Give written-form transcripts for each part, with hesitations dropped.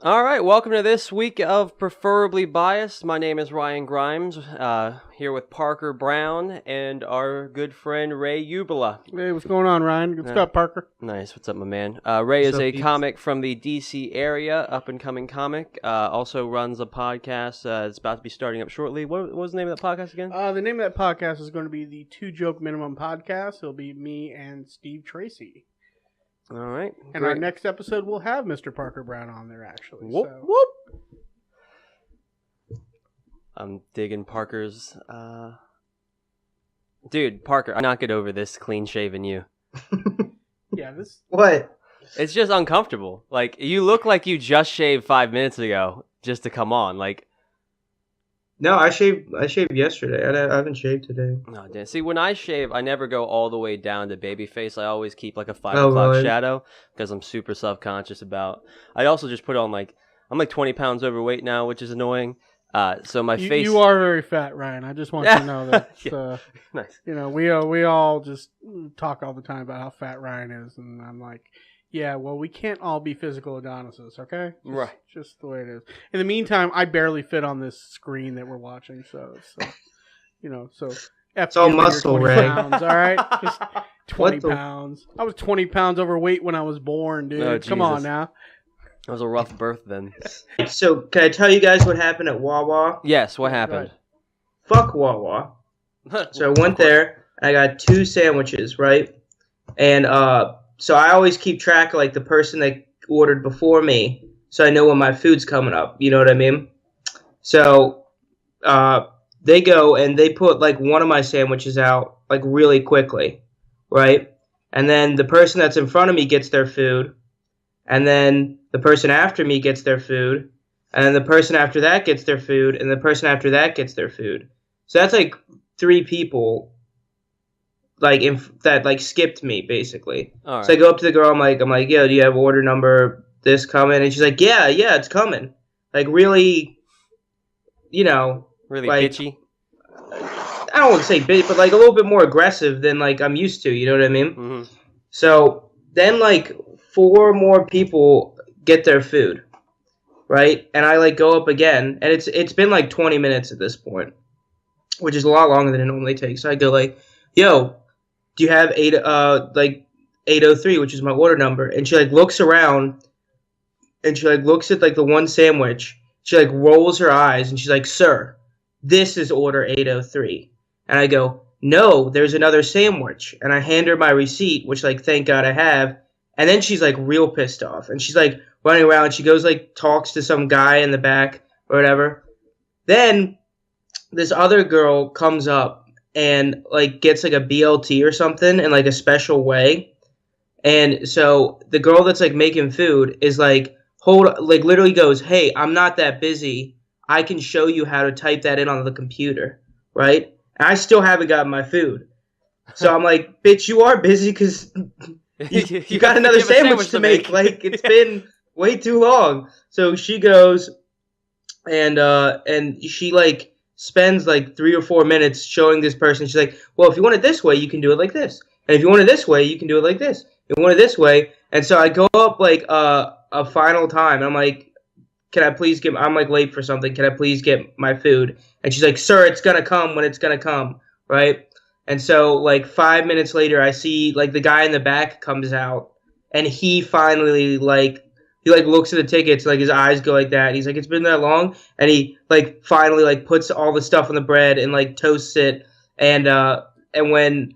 All right, welcome to this week of Preferably Biased. My name is Ryan Grimes, here with Parker Brown and our good friend Ray Ubala. Hey, what's going on, Ryan? What's up, Parker? Nice. What's up, my man? Ray is a comic from the DC area, up-and-coming comic. Also runs a podcast. It's about to be starting up shortly. What was the name of that podcast again? The name of that podcast is going to be the Two Joke Minimum Podcast. It'll be me and Steve Tracy. All right. And our next episode will have Mr. Parker Brown on there, actually. Whoop, so. whoop. I'm digging Parker's... Dude, Parker, I not get over this clean-shaven you. Yeah, this... What? It's just uncomfortable. Like, you look like you just shaved 5 minutes ago just to come on. Like... No, I shaved yesterday. I haven't shaved today. No, damn. See, when I shave, I never go all the way down to baby face. I always keep like a 5 o'clock really? shadow because I'm super self-conscious about. I also just put on like I'm like 20 pounds overweight now, which is annoying. So my face. You are very fat, Ryan. I just want you to know that. Yeah. Nice. You know, we all just talk all the time about how fat Ryan is, and I'm like, yeah, well, we can't all be physical Adonises, okay? Right. Just the way it is. In the meantime, I barely fit on this screen that we're watching, so It's all muscle, Ray. Pounds, all right? Just 20 pounds. I was 20 pounds overweight when I was born, dude. Oh, Come on now. It was a rough birth then. So, can I tell you guys what happened at Wawa? Yes, what happened? Fuck Wawa. So I went there, and I got 2 sandwiches, right? And, so I always keep track of, like, the person that ordered before me, so I know when my food's coming up. You know what I mean? So, they go and they put, like, one of my sandwiches out, like, really quickly, right? And then the person that's in front of me gets their food, and then the person after me gets their food, and then the person after that gets their food, and the person after that gets their food. So that's, like, 3 people like that like skipped me basically. Right. So I go up to the girl. I'm like, yo, do you have order number this coming? And she's like, yeah, it's coming. Like really, really like, bitchy. I don't want to say bitchy, but like a little bit more aggressive than like I'm used to. You know what I mean? Mm-hmm. So then like 4 more people get their food, right? And I like go up again, and it's been like 20 minutes at this point, which is a lot longer than it normally takes. So I go like, yo, do you have 803, which is my order number? And she like looks around and she like looks at like the one sandwich. She like rolls her eyes and she's like, sir, this is order 803. And I go, no, there's another sandwich. And I hand her my receipt, which like thank God I have. And then she's like real pissed off. And she's like running around. She goes like talks to some guy in the back or whatever. Then this other girl comes up and like gets like a BLT or something in like a special way. And so the girl that's like making food is like, literally goes, hey, I'm not that busy. I can show you how to type that in on the computer. Right. And I still haven't gotten my food. So I'm like, bitch, you are busy because you got another sandwich to make. Like it's been way too long. So she goes and she like spends like 3 or 4 minutes showing this person. She's like, well, if you want it this way, you can do it like this. And if you want it this way, you can do it like this. If you want it this way. And so I go up like a final time. And I'm like, I'm like late for something. Can I please get my food? And she's like, sir, it's going to come when it's going to come. Right. And so like 5 minutes later, I see like the guy in the back comes out and he finally he looks at the tickets, like his eyes go like that. And he's like, it's been that long. And he like finally like puts all the stuff on the bread and like toasts it. And when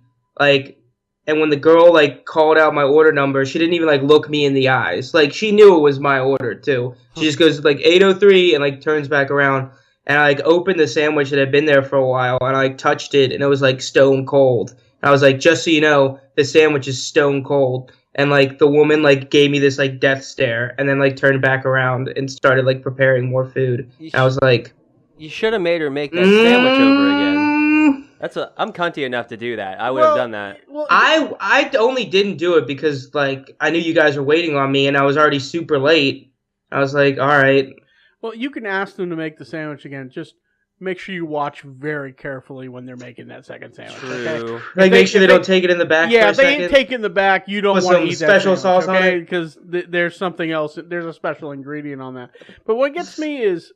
the girl like called out my order number, she didn't even like look me in the eyes. Like she knew it was my order too. She just goes like 803 and like turns back around. And I like opened the sandwich that had been there for a while and I like touched it and it was like stone cold. And I was like, just so you know, the sandwich is stone cold. And, like, the woman, like, gave me this, like, death stare and then, like, turned back around and started, like, preparing more food. And I was like... You should have made her make that sandwich over again. I'm cunty enough to do that. I would have done that. Well, I only didn't do it because, like, I knew you guys were waiting on me and I was already super late. I was like, all right. Well, you can ask them to make the sandwich again. Just make sure you watch very carefully when they're making that second sandwich. True. Okay? Like, make sure they don't take it in the back. Yeah, for a if they second. ain't taking the back, you don't Put want to some eat special that sandwich, sauce on okay? it? Because there's something else. There's a special ingredient on that. But what gets me is,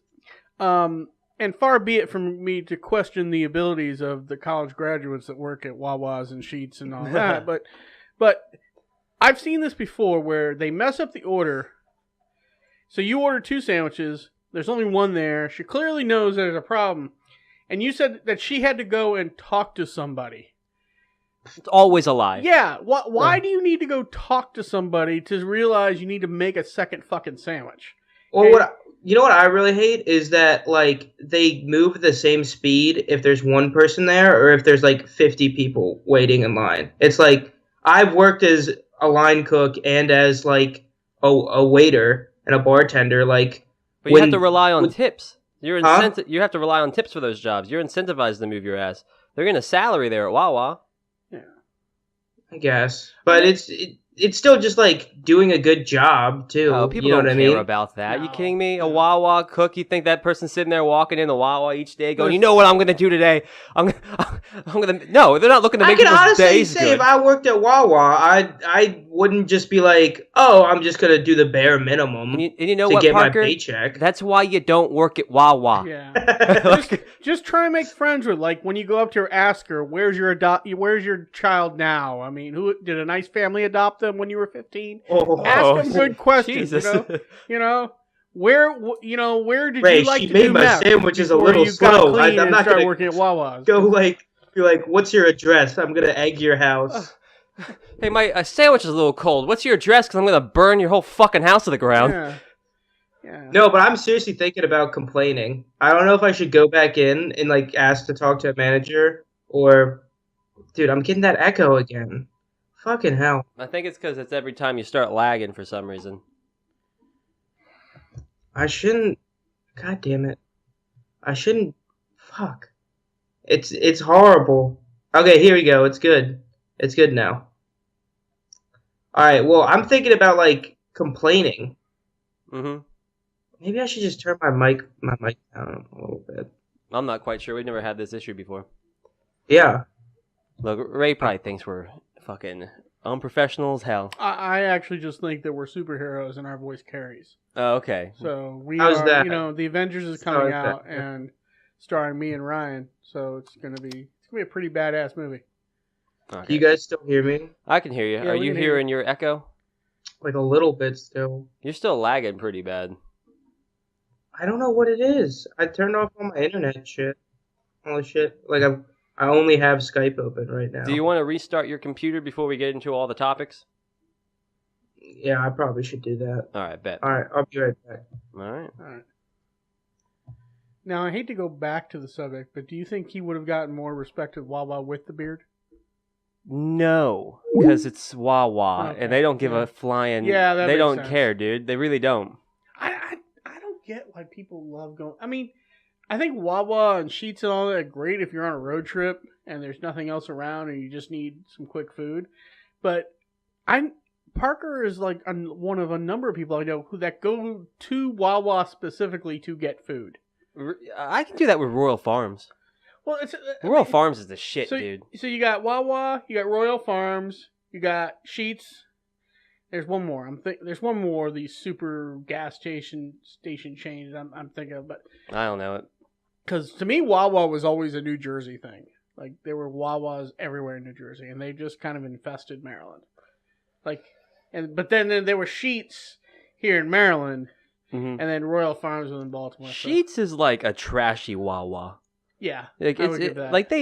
and far be it from me to question the abilities of the college graduates that work at Wawa's and Sheetz and all that, but I've seen this before where they mess up the order. So you order 2 sandwiches. There's only one there. She clearly knows there's a problem. And you said that she had to go and talk to somebody. It's always a lie. Yeah. Why do you need to go talk to somebody to realize you need to make a second fucking sandwich? Or you know what I really hate is that, like, they move at the same speed if there's one person there or if there's, like, 50 people waiting in line. It's like, I've worked as a line cook and as, like, a waiter and a bartender, like... But you have to rely on tips. You have to rely on tips for those jobs. You're incentivized to move your ass. They're getting a salary there at Wawa. Yeah, I guess. But it's still just, like, doing a good job, too. Oh, people you know don't what care I mean? about that. No. You kidding me? A Wawa cook? You think that person's sitting there walking in the Wawa each day going, you know what I'm going to do today? I'm going to... No, they're not looking to make people's days good. I can honestly say if I worked at Wawa, I wouldn't just be like, oh, I'm just going to do the bare minimum and you know to what, get Parker? my paycheck. That's why you don't work at Wawa. Yeah. just try and make friends with, like, when you go up to her, ask her, where's your child now? I mean, who did a nice family adopt them when you were 15? Ask them good questions. Jesus. You know, where did Ray, you like she to made do my meth sandwiches a before little you got slow. clean I'm and not started gonna working at Wawa's? be like, what's your address? I'm gonna egg your house. Hey, my sandwich is a little cold. What's your address? Because I'm going to burn your whole fucking house to the ground. Yeah. No, but I'm seriously thinking about complaining. I don't know if I should go back in and, like, ask to talk to a manager or, dude, I'm getting that echo again. Fucking hell. I think it's because it's every time you start lagging for some reason. I shouldn't. God damn it. I shouldn't. Fuck. It's horrible. Okay, here we go. It's good. It's good now. Alright, well, I'm thinking about, like, complaining. Mm-hmm. Maybe I should just turn my mic down a little bit. I'm not quite sure. We've never had this issue before. Yeah. Look, Ray probably thinks we're fucking unprofessional as hell. I actually just think that we're superheroes and our voice carries. Oh, okay. So we How's are, that? the Avengers is coming out and starring me and Ryan. So it's gonna be a pretty badass movie. Okay. You guys still hear me? I can hear you. Yeah, Are we you can hear hearing your echo? Like a little bit still. You're still lagging pretty bad. I don't know what it is. I turned off all my internet shit. All the shit. Like I only have Skype open right now. Do you want to restart your computer before we get into all the topics? Yeah, I probably should do that. All right, bet. All right, I'll be right back. All right. Now I hate to go back to the subject, but do you think he would have gotten more respect at Wawa with the beard? No, because it's Wawa, Okay. and they don't give a flying. Yeah, that they makes don't sense. care, dude. They really don't. I don't get why people love going. I mean, I think Wawa and Sheetz and all that are great if you're on a road trip and there's nothing else around and you just need some quick food. But Parker is like one of a number of people I know that go to Wawa specifically to get food. I can do that with Royal Farms. Well, it's Royal Farms is the shit, dude. So you got Wawa, you got Royal Farms, you got Sheetz. There's one more. There's one more of these super gas station chains I'm thinking of, but I don't know it. because to me Wawa was always a New Jersey thing. Like there were Wawas everywhere in New Jersey, and they just kind of infested Maryland. But then there were Sheetz here in Maryland, and then Royal Farms was in Baltimore. Sheetz is like a trashy Wawa. Yeah, like I would give that. Like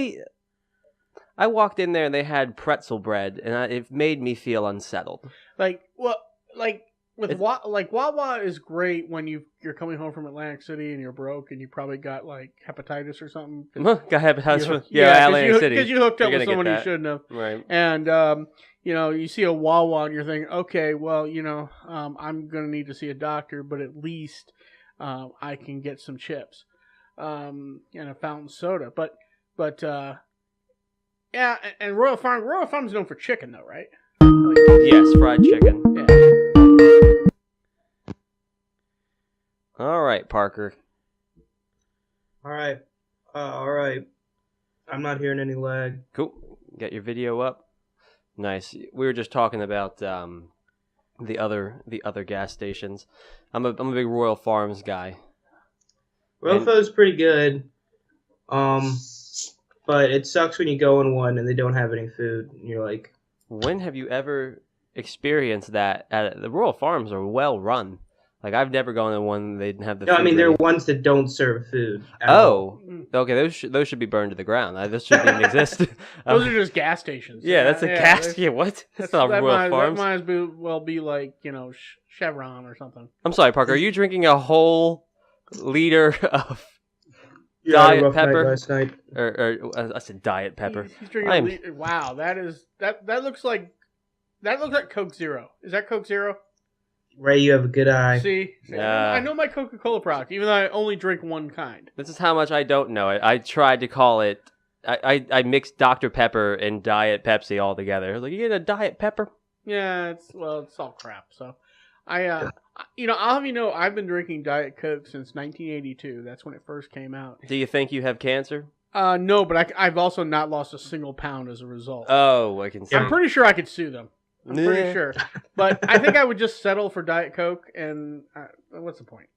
I walked in there and they had pretzel bread, and it made me feel unsettled. Wawa is great when you're coming home from Atlantic City and you're broke and you probably got like hepatitis or something. Got hepatitis from Atlantic City because you hooked up You're with gonna someone get you that. shouldn't have. Right. And you see a Wawa and you're thinking, okay, well, I'm gonna need to see a doctor, but at least I can get some chips and a fountain soda. But yeah, and Royal Farms is known for chicken though, right? Yes, fried chicken. Yeah. All right, Parker. All right. All right. I'm not hearing any lag. Cool. Get your video up. Nice. We were just talking about the other gas stations. I'm a big Royal Farms guy. Rofo's pretty good. But it sucks when you go in one and they don't have any food. And you're like, when have you ever experienced that? The Royal Farms are well run. Like, I've never gone to one they didn't have the no, food I mean, there ready. are ones that don't serve food. At all. Oh, okay. Those should be burned to the ground. Those shouldn't even exist. Those are just gas stations. Yeah, that's a gas. Yeah, what? That's not Royal Farms. That might as well be like, Chevron or something. I'm sorry, Parker. Are you drinking a whole liter of Yeah, I had a Diet rough night Pepper? last night. Or I said Diet Pepper. He's drinking a liter. Wow, that looks like Coke Zero. Is that Coke Zero? Ray, you have a good eye. See? I know my Coca-Cola product, even though I only drink one kind. This is how much I don't know it. I tried to call it. I mixed Dr. Pepper and Diet Pepsi all together. I was like, you get a Diet Pepper? Yeah, it's all crap. So, I'll have you know, I've been drinking Diet Coke since 1982. That's when it first came out. Do you think you have cancer? No, but I've also not lost a single pound as a result. Oh, I can see. I'm pretty sure I could sue them. I'm pretty sure. But I think I would just settle for Diet Coke, and what's the point?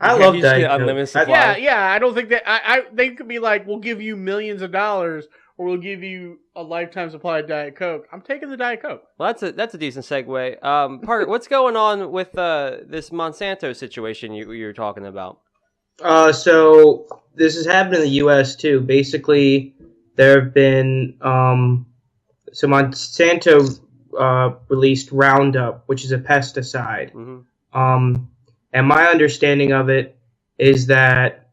I love You just Diet get Coke. unlimited supply. Yeah. I don't think that they could be like, we'll give you millions of dollars, or we'll give you a lifetime supply of Diet Coke. I'm taking the Diet Coke. Well, that's a decent segue. Parker, what's going on with this Monsanto situation you're talking about? So this has happened in the U.S. too. Basically, there have been so Monsanto released Roundup, which is a pesticide. Mm-hmm. And my understanding of it is that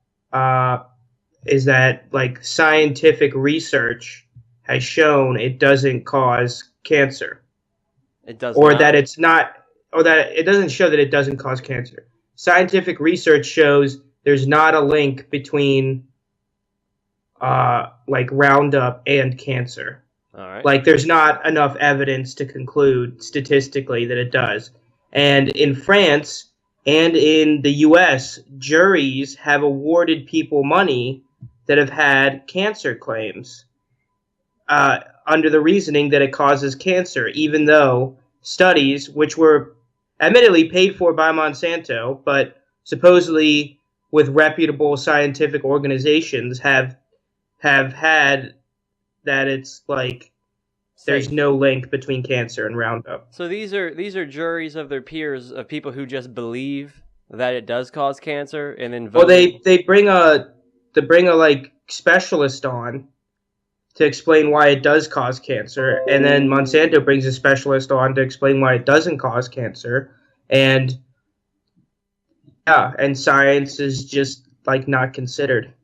like scientific research has shown it doesn't cause cancer. It does, or not. that it's not, or that it doesn't show that it doesn't cause cancer. Scientific research shows there's not a link between like Roundup and cancer. All right. Like, there's not enough evidence to conclude statistically that it does. And in France and in the U.S., juries have awarded people money that have had cancer claims under the reasoning that it causes cancer, even though studies, which were admittedly paid for by Monsanto, but supposedly with reputable scientific organizations, have had that it's like there's no link between cancer and Roundup. So these are juries of their peers, of people who just believe that it does cause cancer, and then vote. Well, they bring a like specialist on to explain why it does cause cancer, and then Monsanto brings a specialist on to explain why it doesn't cause cancer, and science is just like not considered,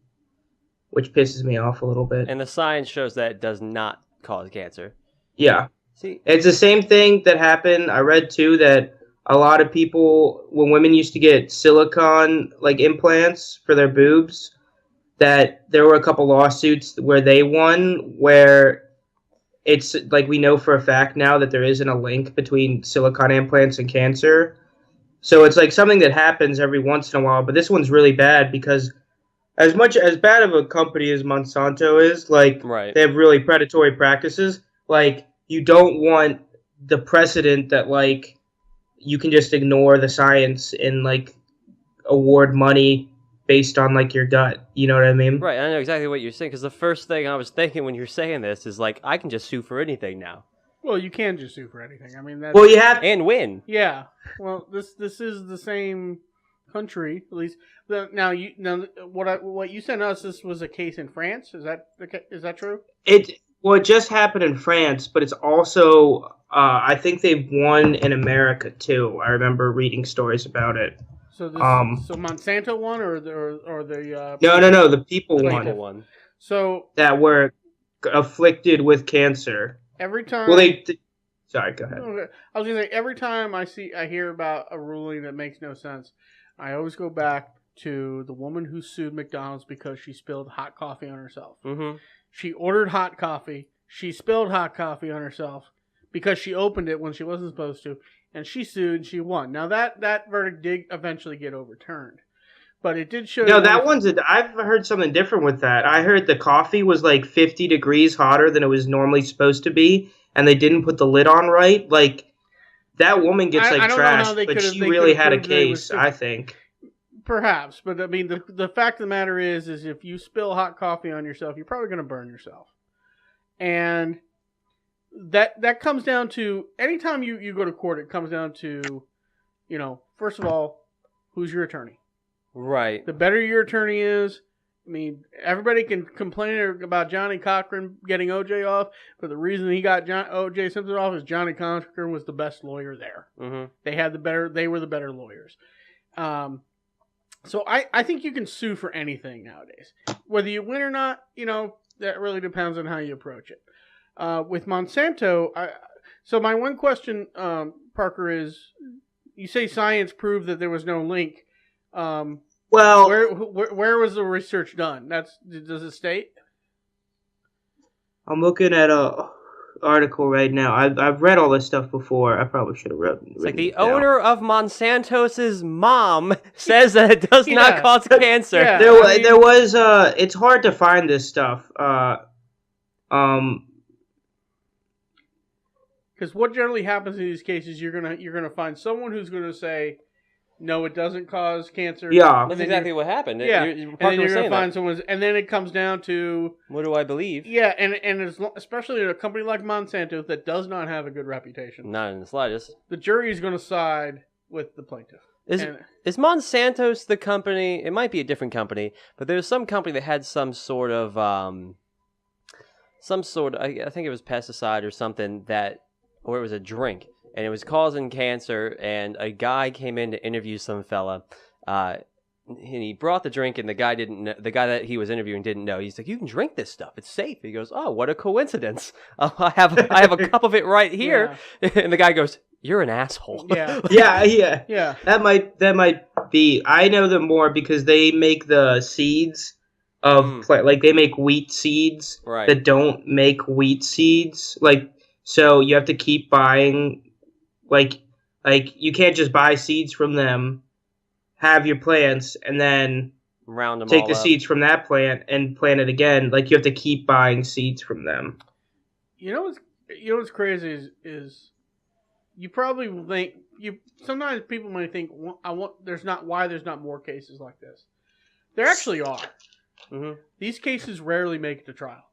which pisses me off a little bit. And the science shows that it does not cause cancer. Yeah. See, it's the same thing that happened. I read too that a lot of people, when women used to get silicone like implants for their boobs, that there were a couple lawsuits where they won, where it's like we know for a fact now that there isn't a link between silicone implants and cancer. So it's like something that happens every once in a while, but this one's really bad because as bad of a company as Monsanto is, like, right. They have really predatory practices. Like, you don't want the precedent that, like, you can just ignore the science and, like, award money based on, like, your gut. You know what I mean? Right, I know exactly what you're saying, because the first thing I was thinking when you're saying this is, like, I can just sue for anything now. Well, you can just sue for anything. I mean, that's... Well, you have... And win. Yeah. Well, this is the same country, at least. Now what you sent us, this was a case in France. Is that true? It just happened in France, but it's also I think they've won in America too. I remember reading stories about it. So so Monsanto won, or the no, the people won. So that were afflicted with cancer. Every time. Well, sorry, go ahead. Okay. I was gonna say, every time I hear about a ruling that makes no sense, I always go back to the woman who sued McDonald's because she spilled hot coffee on herself. Mm-hmm. She ordered hot coffee. She spilled hot coffee on herself because she opened it when she wasn't supposed to, and she sued and she won. Now that verdict did eventually get overturned, But it did show. No, that one's. I've heard something different with that. I heard the coffee was like 50 degrees hotter than it was normally supposed to be, and they didn't put the lid on right. Like that woman gets I don't know how trashed, they but could've- she they really could've had a proved that it was case. 50. I think. Perhaps, but I mean, the fact of the matter is if you spill hot coffee on yourself, you're probably going to burn yourself, and that comes down to anytime you go to court, it comes down to, first of all, who's your attorney? Right. The better your attorney is, I mean, everybody can complain about Johnny Cochran getting OJ off, but the reason he got OJ Simpson off is Johnny Cochran was the best lawyer there. Mm-hmm. They were the better lawyers. So I think you can sue for anything nowadays. Whether you win or not, that really depends on how you approach it. With Monsanto, so my one question, Parker, is you say science proved that there was no link. Well, Where was the research done? Does it state? I'm looking at a article right now. I've read all this stuff before. I probably should have written. It's like the owner of Monsanto's mom says that it does not cause cancer. Yeah. There was. It's hard to find this stuff. Because what generally happens in these cases, you're gonna find someone who's gonna say, no, it doesn't cause cancer. Yeah, That's exactly what happened. Yeah, and then you're gonna find someone, and then it comes down to what do I believe? Yeah, and especially in a company like Monsanto that does not have a good reputation, Not in the slightest. the jury is going to side with the plaintiff. Is Monsanto's the company? It might be a different company, but there's some company that had some sort of I think it was pesticide or something or it was a drink, and it was causing cancer. And a guy came in to interview some fella, and he brought the drink, and the guy didn't know, the guy that he was interviewing didn't know. He's like, "You can drink this stuff; it's safe." He goes, "Oh, what a coincidence! I have a cup of it right here." Yeah. And the guy goes, "You're an asshole." Yeah. yeah. That might be. I know them more because they make the seeds of like they make wheat seeds that don't make wheat seeds. So you have to keep buying, like you can't just buy seeds from them, have your plants, and then round them take the seeds from that plant and plant it again. Like you have to keep buying seeds from them. You know what's crazy is you probably think sometimes people might think there's not more cases like this. There actually are. Mm-hmm. These cases rarely make it to trial.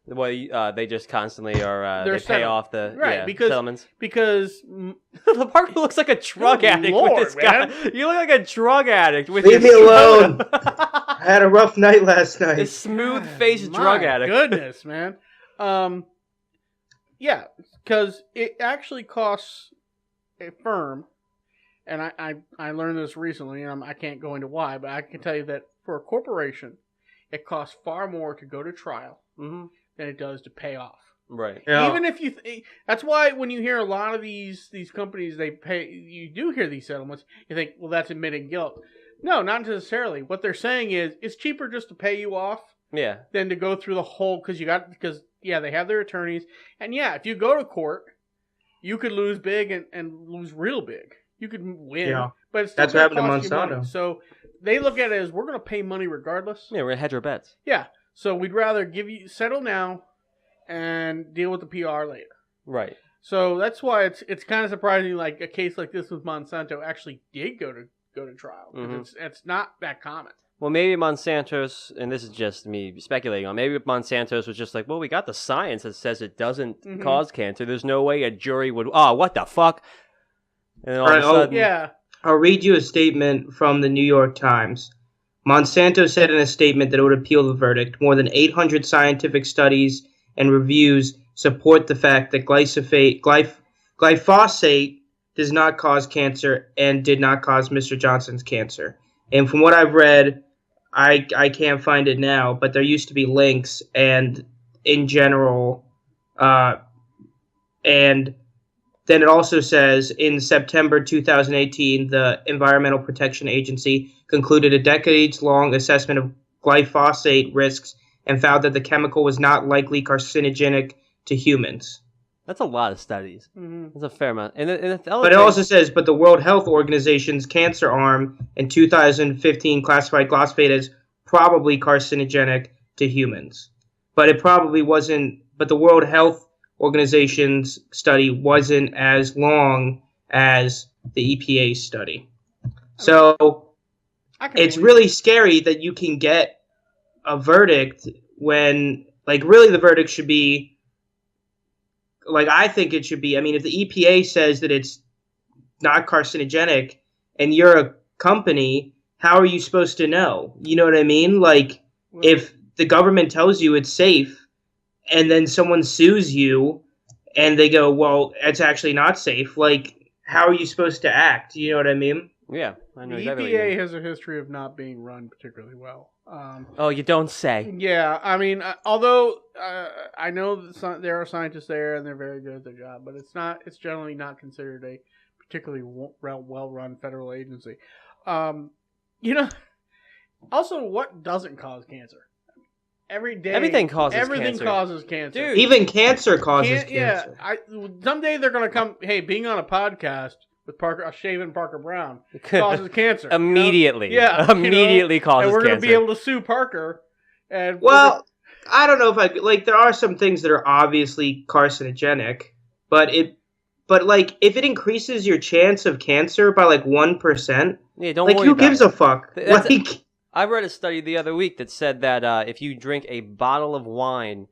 Well, they just constantly are. They pay off the settlements because the Parker looks like a drug addict with this guy. You look like a drug addict with. Leave me alone. I had a rough night last night. A smooth-faced drug addict. Goodness, man. Yeah, because it actually costs a firm, and I learned this recently, and I can't go into why, but I can tell you that for a corporation, it costs far more to go to trial than it does to pay off. Right. Yeah. Even if that's why when you hear a lot of these companies, you do hear these settlements, you think, well, that's admitting guilt. No, not necessarily. What they're saying is it's cheaper just to pay you off than to go through the whole, because they have their attorneys. And if you go to court, you could lose big and lose real big. You could win, but it's still that's what happened to Monsanto. So they look at it as we're going to pay money regardless. Yeah, we're going to hedge our bets. Yeah, so we'd rather settle now and deal with the PR later. Right. So that's why it's kind of surprising, like a case like this with Monsanto actually did go to trial. It's not that common. Well, maybe Monsanto's, and this is just me speculating on, maybe Monsanto's was just like, well, we got the science that says it doesn't cause cancer. There's no way a jury would, what the fuck? And then all of a sudden... I'll read you a statement from the New York Times. Monsanto said in a statement that it would appeal the verdict. More than 800 scientific studies and reviews support the fact that glyphosate does not cause cancer and did not cause Mr. Johnson's cancer. And from what I've read, I can't find it now, but there used to be links, and in general, and then it also says, in September 2018, the Environmental Protection Agency concluded a decades-long assessment of glyphosate risks and found that the chemical was not likely carcinogenic to humans. That's a lot of studies. Mm-hmm. That's a fair amount. And the other But it thing- also says, but the World Health Organization's cancer arm in 2015 classified glyphosate as probably carcinogenic to humans. But it probably wasn't. But the World Health Organization's study wasn't as long as the EPA study. So it's really scary that you can get a verdict when, like, really the verdict should be, like, I think it should be, I mean, if the EPA says that it's not carcinogenic and you're a company, how are you supposed to know? You know what I mean? Like, if the government tells you it's safe and then someone sues you and they go, well, it's actually not safe, like, how are you supposed to act? You know what I mean? Yeah, I know the exactly what you EPA mean. has a history of not being run particularly well. Oh, you don't say. Yeah, I mean, although I know that there are scientists there and they're very good at their job, but it's generally not considered a particularly well-run federal agency. You know, also, what doesn't cause cancer? Every day, Everything causes everything cancer. causes cancer. Dude. Even cancer causes Yeah, cancer. someday they're gonna come. Hey, being on a podcast with shaving Parker Brown causes cancer Immediately. Yeah, Immediately causes and we're cancer. gonna be able to sue Parker. And Well, I don't know if I like. There are some things that are obviously carcinogenic, but like if it increases your chance of cancer by like 1%, Yeah, don't like worry who about gives it. a fuck? That's- Like, I read a study the other week that said that if you drink a bottle of wine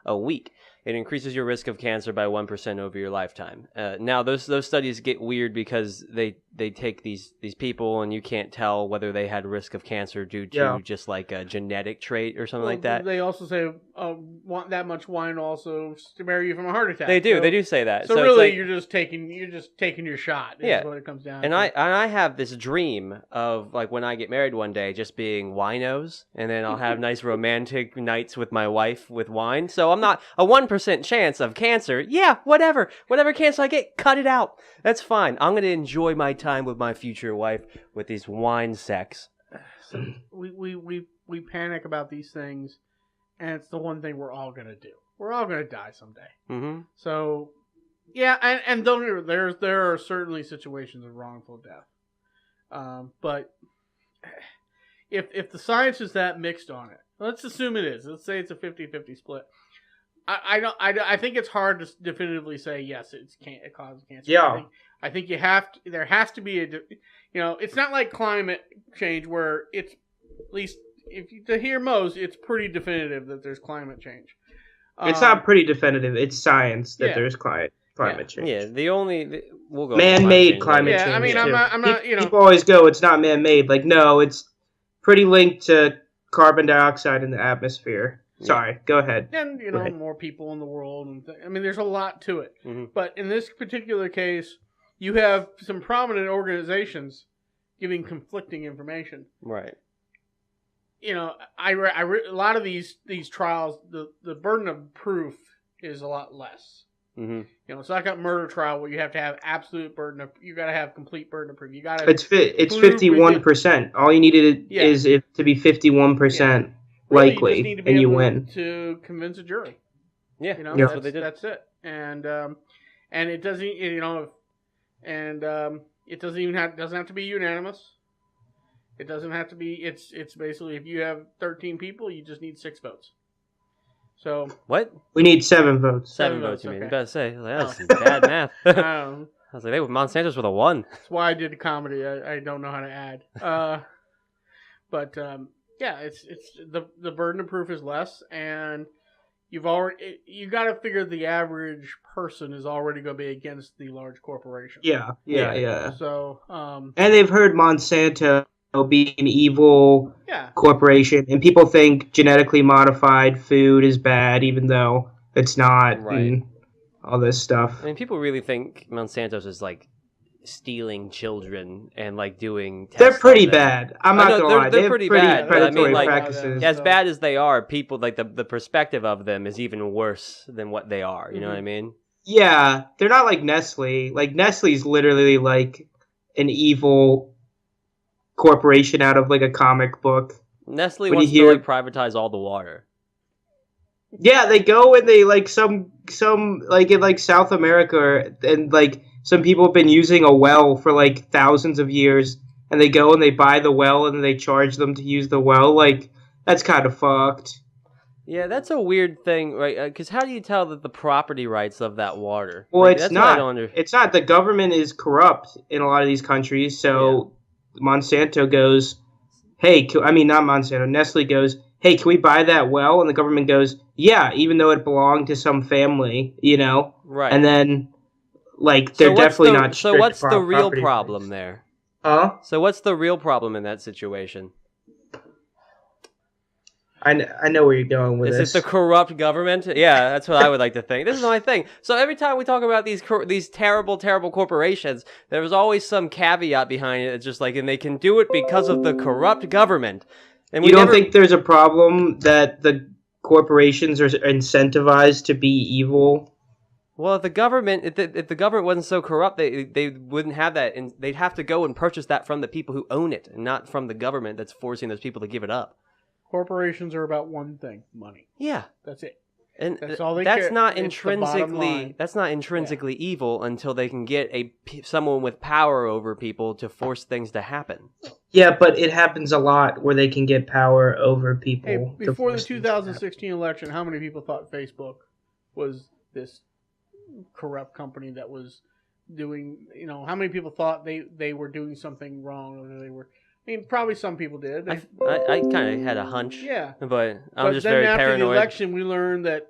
a week, it increases your risk of cancer by 1% over your lifetime. Now, those studies get weird because they take these people and you can't tell whether they had risk of cancer due to just like a genetic trait or something like that. They also say want that much wine also spare you from a heart attack. They do. So, They do say that. So it's really, like- you're just taking your shot. Is Yeah. what it comes down And to. I have this dream of like when I get married one day, just being winos, and then I'll have nice romantic nights with my wife with wine. So I'm not a 1% chance of cancer. Yeah, whatever cancer I get, cut it out. That's fine. I'm gonna enjoy my time with my future wife with these wine sex. So we panic about these things, and it's the one thing we're all gonna do. We're all gonna die someday. Mm-hmm. So, yeah, and don't get me wrong, there are certainly situations of wrongful death, but if the science is that mixed on it, let's assume it is. Let's say it's a 50-50 split. I think it's hard to definitively say yes, it causes cancer. Yeah. I think there has to be it's not like climate change where it's, at least to hear most, it's pretty definitive that there's climate change. it's not pretty definitive. It's science that Yeah. there's climate change. Yeah, we'll go Man-made with climate Yeah, change. I mean, too. I'm not, People always go, it's not man-made. Like, no, it's pretty linked to carbon dioxide in the atmosphere. Sorry, go ahead. and Right. more people in the world, and I mean, there's a lot to it. Mhm. But in this particular case, you have some prominent organizations giving conflicting information. Right. A lot of these trials, the burden of proof is a lot less. Mm-hmm. It's like a murder trial where you have to have absolute you got to have complete burden of proof. You got to. It's prove 51%. All you needed Yeah. is it to be 51% Really, likely, you just need to be and you able win. to convince a jury. Yeah, Yeah. that's what they did. That's it. And it doesn't it doesn't have to be unanimous. It doesn't have to be. It's basically if you have 13 people, you just need 6 votes. So What? We need 7 votes. 7 votes, votes, you mean? okay. You better say. Like, that's some bad math. I I don't know. was like, they were Monsanto's with a 1. That's why I did comedy. I don't know how to add. But yeah, it's the burden of proof is less, and you got to figure the average person is already going to be against the large corporation. Yeah. So And they've heard Monsanto be an evil yeah. corporation, and people think genetically modified food is bad, even though it's not, Right. and all this stuff. I mean, people really think Monsanto's is like stealing children and like doing tests They're pretty on them. bad. I'm I not know, gonna they're- lie. they're They have pretty pretty bad, but I mean, predatory like, practices. As bad as they are, people like the perspective of them is even worse than what they are. You know what I mean? Yeah, they're not like Nestle. Like Nestle's literally like an evil corporation out of like a comic book. Nestle When wants you to hear- like privatize all the water. Yeah, they go and they like some like in like South America, and like some people have been using a well for like thousands of years, and they go and they buy the well and they charge them to use the well. Like that's kind of fucked. Yeah, that's a weird thing, right? Because how do you tell that the property rights of that water? Well, Like it's that's what I not. don't under. It's not. The government is corrupt in a lot of these countries. Yeah. So Monsanto goes, "Hey, I mean not Monsanto. Nestle goes, "Hey, can we buy that well?" And the government goes, "Yeah," even though it belonged to some family, you know. Right. And then, like, So they're what's definitely the not so strict what's the real property problem rights. there? Huh? So what's the real problem in that situation? I know where you're going with Is it this. the corrupt government? Yeah, that's what I would like to think. This is my thing. So every time we talk about these terrible, terrible corporations, there's always some caveat behind it. It's just like, and they can do it because of the corrupt government. And we You don't never. think there's a problem that the corporations are incentivized to be evil? Well, if the government, if the government wasn't so corrupt, they wouldn't have that, and they'd have to go and purchase that from the people who own it, and not from the government that's forcing those people to give it up. Corporations are about one thing: money. Yeah. That's it. And That's all they that's care. not It's the bottom line. intrinsically evil until they can get someone with power over people to force things to happen. Yeah, but it happens a lot where they can get power over people. Hey, to before the force things to happen. 2016 election, how many people thought Facebook was this corrupt company that was doing? You know, how many people thought they were doing something wrong, or they were? I mean, probably some people did. I kind of had a hunch, Yeah, but I'm but just then very after paranoid. the election, we learned that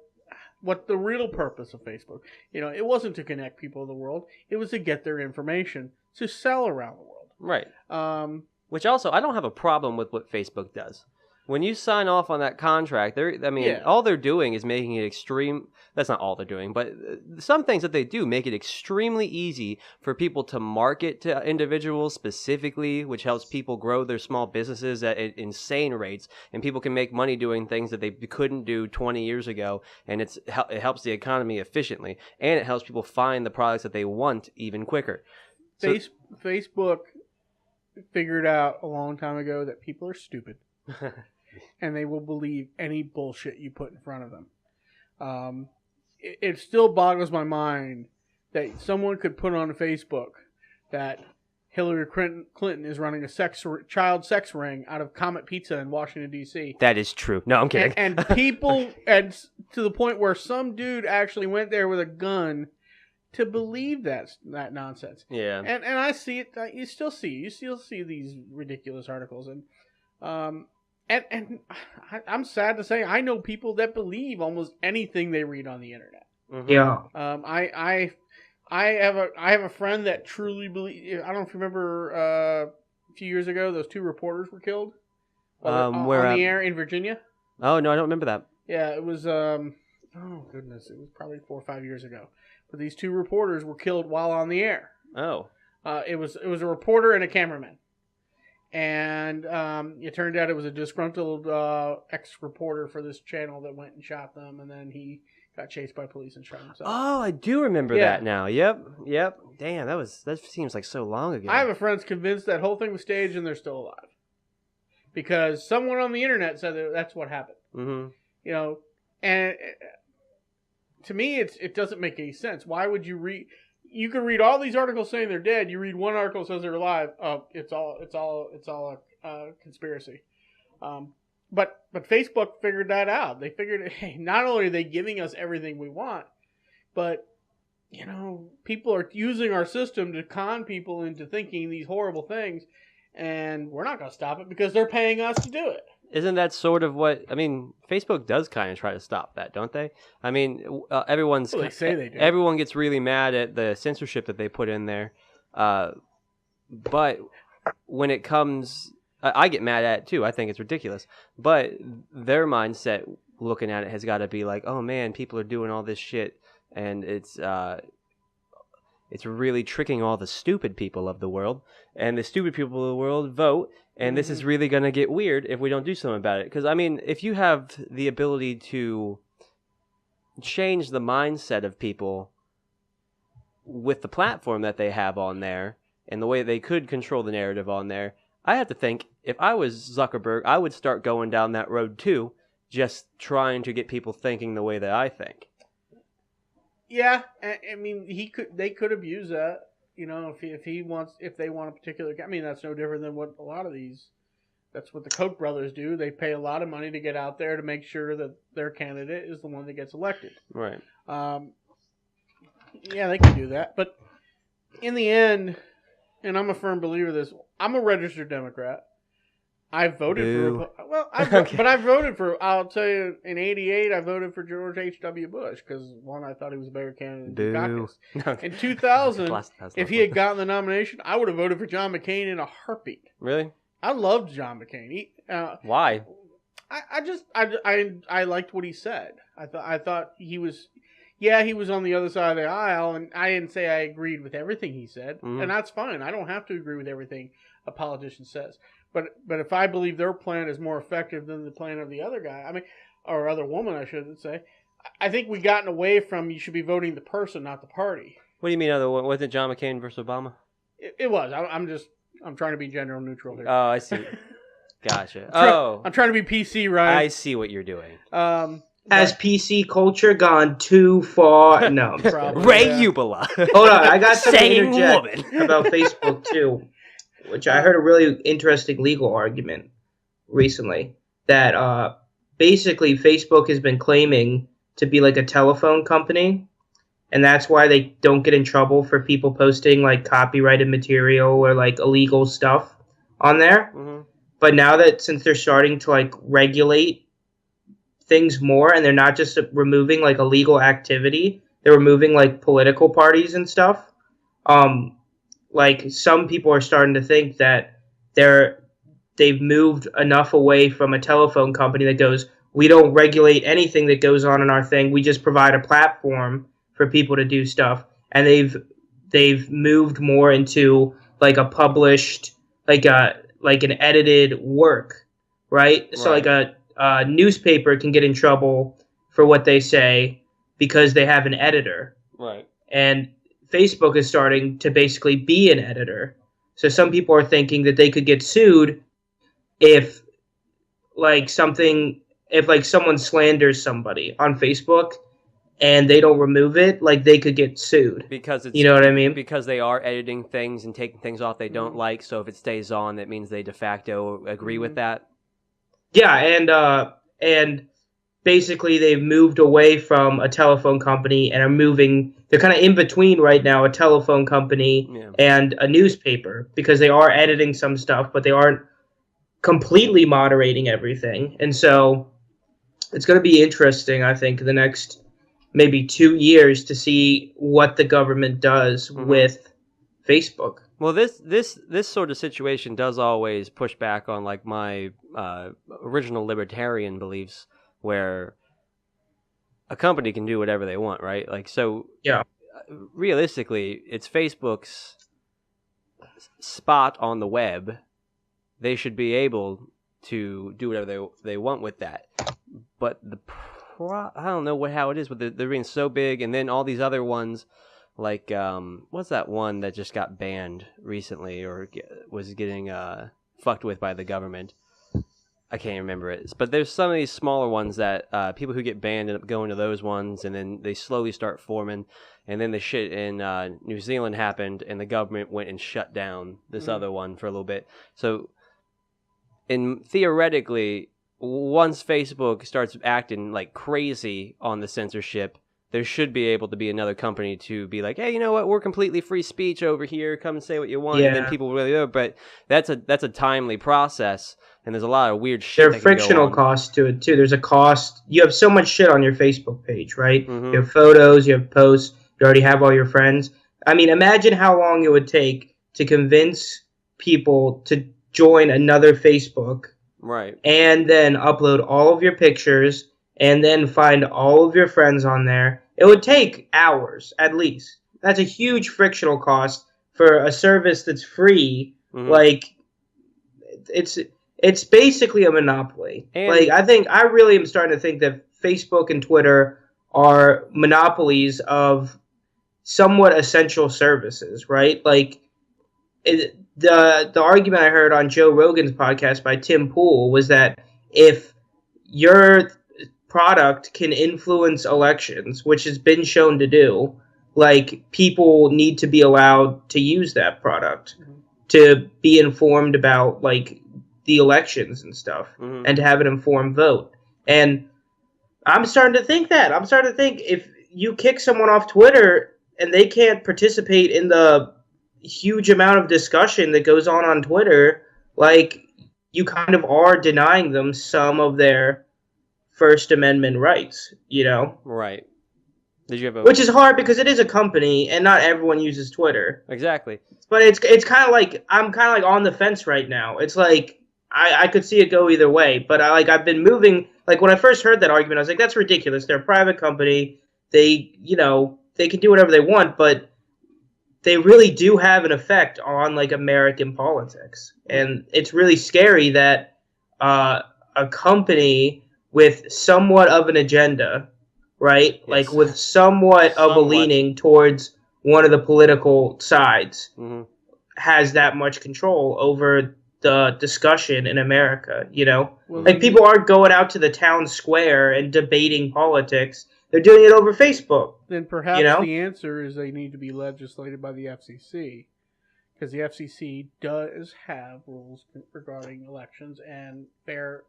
what the real purpose of Facebook. You know, it wasn't to connect people to the world. It was to get their information to sell around the world. Right. Which Which also, I don't have a problem with what Facebook does. When you sign off on that contract, all they're doing is making it extreme. That's not all they're doing, but some things that they do make it extremely easy for people to market to individuals specifically, which helps people grow their small businesses at insane rates, and people can make money doing things that they couldn't do 20 years ago, and it helps the economy efficiently, and it helps people find the products that they want even quicker. So, Facebook figured out a long time ago that people are stupid. And they will believe any bullshit you put in front of them. It still boggles my mind that someone could put on Facebook that Hillary Clinton is running a child sex ring out of Comet Pizza in Washington, D.C. that is true. No, I'm kidding. And people, and to the point where some dude actually went there with a gun to believe that nonsense. Yeah. And I see it. You still see these ridiculous articles, and I'm sad to say I know people that believe almost anything they read on the internet. Mhm. Yeah. I have a friend that truly believes. I don't know if you remember a few years ago those two reporters were killed Where on at? the air in Virginia. Oh no, I don't remember that. Yeah, it was. Oh goodness, it was probably 4 or 5 years ago. But these two reporters were killed while on the air. Oh. It was a reporter and a cameraman. And it turned out it was a disgruntled ex-reporter for this channel that went and shot them, and then he got chased by police and shot himself. Oh, I do remember Yeah. that now. Yep. Damn, that seems like so long ago. I have a friend's convinced that whole thing was staged and they're still alive. Because someone on the internet said that that's what happened. Mm-hmm. You know, and to me it doesn't make any sense. Why would you read... You can read all these articles saying they're dead. You read one article that says they're alive. Oh, it's all a conspiracy. But Facebook figured that out. They figured, hey, not only are they giving us everything we want, but you know, people are using our system to con people into thinking these horrible things, and we're not going to stop it because they're paying us to do it. Isn't that sort of what I mean? Facebook does kind of try to stop that, don't they? I mean, Well, they say they do. Everyone gets really mad at the censorship that they put in there, but when it comes, I get mad at it too. I think it's ridiculous. But their mindset, looking at it, has got to be like, oh man, people are doing all this shit, and it's really tricking all the stupid people of the world, and the stupid people of the world vote. And this is really going to get weird if we don't do something about it. Because, I mean, if you have the ability to change the mindset of people with the platform that they have on there and the way they could control the narrative on there, I have to think if I was Zuckerberg, I would start going down that road too, just trying to get people thinking the way that I think. Yeah, I mean, they could abuse that. If they want a particular. I mean, that's no different than what a lot of these. That's what the Koch brothers do. They pay a lot of money to get out there to make sure that their candidate is the one that gets elected. Right. Yeah, they can do that, but in the end, and I'm a firm believer of this. I'm a registered Democrat. I voted Boo. but I voted for. I'll tell you, in '88, I voted for George H.W. Bush because one, I thought he was a better candidate than Dukakis. Okay. In 2000, if he had gotten the nomination, I would have voted for John McCain in a heartbeat. Really? I loved John McCain. Why? I liked what he said. I thought he was. Yeah, he was on the other side of the aisle, and I didn't say I agreed with everything he said, and that's fine. I don't have to agree with everything a politician says. But if I believe their plan is more effective than the plan of the other guy, I mean, or other woman, I should say, I think we've gotten away from you should be voting the person, not the party. What do you mean other one? Was it John McCain versus Obama? It was. I'm trying to be gender neutral here. Oh, I see. Gotcha. I'm trying to be PC, Ryan. I see what you're doing. Has PC culture gone too far? No. Probably, Ray yeah. Ubala. Hold on, I got something to Saying interject woman. about Facebook too, which I heard a really interesting legal argument recently that basically Facebook has been claiming to be like a telephone company, and that's why they don't get in trouble for people posting like copyrighted material or like illegal stuff on there. Mm-hmm. But now that since they're starting to like regulate things more and they're not just removing like illegal activity, they're removing like political parties and stuff. Like some people are starting to think that they've moved enough away from a telephone company that goes, we don't regulate anything that goes on in our thing. We just provide a platform for people to do stuff. And they've moved more into like a published, like an edited work, right? So like a newspaper can get in trouble for what they say because they have an editor. Right. And Facebook is starting to basically be an editor. So some people are thinking that they could get sued if someone slanders somebody on Facebook and they don't remove it, like they could get sued. Because it's, you know what I mean? Because they are editing things and taking things off they don't like, so if it stays on, that means they de facto agree with that. Yeah, and basically they've moved away from a telephone company and they're kind of in between right now, a telephone company and a newspaper, because they are editing some stuff, but they aren't completely moderating everything. And so it's going to be interesting, I think, the next maybe 2 years to see what the government does with Facebook. Well, this sort of situation does always push back on like my original libertarian beliefs, where a company can do whatever they want, right? Like, so yeah, realistically, it's Facebook's spot on the web. They should be able to do whatever they want with that. But I don't know how it is, but they're being so big, and then all these other ones. Like, what's that one that just got banned recently or was getting fucked with by the government? I can't remember it. But there's some of these smaller ones that people who get banned end up going to those ones, and then they slowly start forming. And then the shit in New Zealand happened, and the government went and shut down this other one for a little bit. So, theoretically, once Facebook starts acting like crazy on the censorship, there should be able to be another company to be like, hey, you know what? We're completely free speech over here. Come and say what you want. Yeah. And then people really do. But that's a timely process, and there's a lot of weird shit. There are frictional costs to it too. There's a cost. You have so much shit on your Facebook page, right? Mm-hmm. You have photos. You have posts. You already have all your friends. I mean, imagine how long it would take to convince people to join another Facebook, right? And then upload all of your pictures, and then find all of your friends on there. It would take hours, at least. That's a huge frictional cost for a service that's free. Mm-hmm. Like, it's basically a monopoly. And like, I really am starting to think that Facebook and Twitter are monopolies of somewhat essential services, right? Like, the argument I heard on Joe Rogan's podcast by Tim Pool was that if you're product can influence elections, which has been shown to do, like, people need to be allowed to use that product to be informed about, like, the elections and stuff, and to have an informed vote. And I'm starting to think that. I'm starting to think if you kick someone off Twitter and they can't participate in the huge amount of discussion that goes on Twitter, like, you kind of are denying them some of their First Amendment rights, you know? Right. Did you have a... Which is hard because it is a company and not everyone uses Twitter. Exactly. But it's kind of like, I'm kind of like on the fence right now. It's like, I could see it go either way, but I've been moving. Like, when I first heard that argument, I was like, that's ridiculous. They're a private company. They, you know, they can do whatever they want, but they really do have an effect on, like, American politics. And it's really scary that a company with somewhat of an agenda, right? Yes. Like, with somewhat of a leaning towards one of the political sides, has that much control over the discussion in America, you know? Well, like, people aren't going out to the town square and debating politics. They're doing it over Facebook. Then perhaps the answer is they need to be legislated by the FCC, because the FCC does have rules regarding elections and the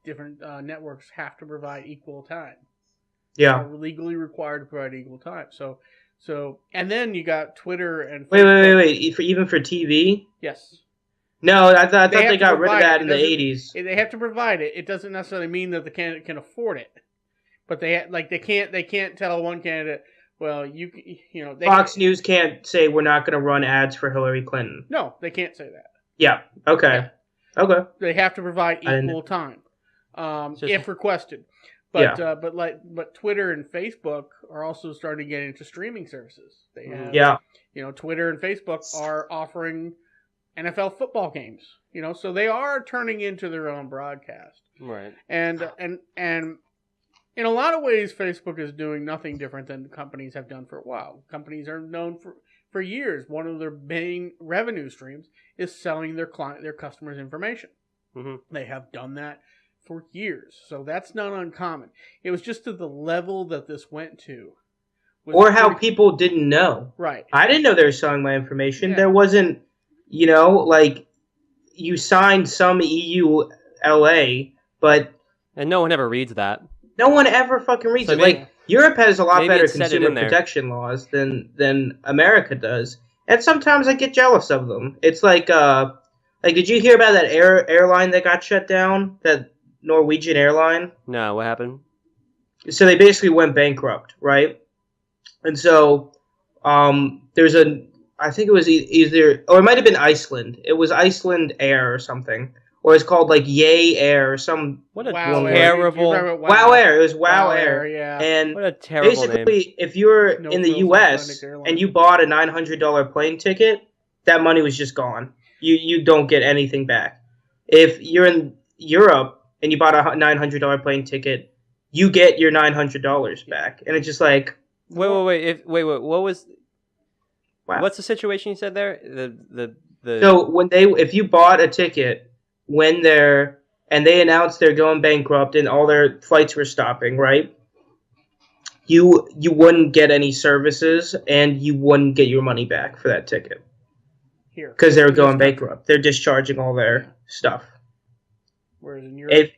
different networks have to provide equal time. Yeah, they're legally required to provide equal time. So, and then you got Twitter and Facebook. Wait. Even for TV? Yes. No, I thought they got rid of that in the 80s. They have to provide it. It doesn't necessarily mean that the candidate can afford it, but they can't tell one candidate, well, you know. Fox News can't say we're not going to run ads for Hillary Clinton. No, they can't say that. Yeah. Okay. Yeah. Okay. They have to provide equal time, if requested. But but Twitter and Facebook are also starting to get into streaming services. They have, Twitter and Facebook are offering NFL football games. So they are turning into their own broadcast. Right. And in a lot of ways, Facebook is doing nothing different than companies have done for a while. Companies are known for years. One of their main revenue streams is selling their customers' information. They have done that for years, so that's not uncommon. It was just to the level that this went to, or how people didn't know. Right. I didn't know they were selling my information. Yeah. There wasn't, like, you signed some EU LA, and no one ever reads that. No one ever fucking reads it. Like, Europe has a lot better consumer protection laws than America does, and sometimes I get jealous of them. It's like did you hear about that airline that got shut down? That Norwegian airline? No, what happened? So they basically went bankrupt, right? And so there's I think it was either, or it might have been Iceland. It was Iceland Air or something. Or it's called, like, Yay Air or some... What a terrible... Wow Air. It was Wow Air. Yeah. And what a terrible basically, name. if you're in the U.S. and you bought a $900 plane ticket, that money was just gone. You don't get anything back. If you're in Europe and you bought a $900 plane ticket, you get your $900 back. And it's just like... Wait. What was... Wow. What's the situation you said there? So if you bought a ticket... and they announced they're going bankrupt and all their flights were stopping, right? You wouldn't get any services and you wouldn't get your money back for that ticket. Because they were going bankrupt. They're discharging all their stuff. Whereas in Europe,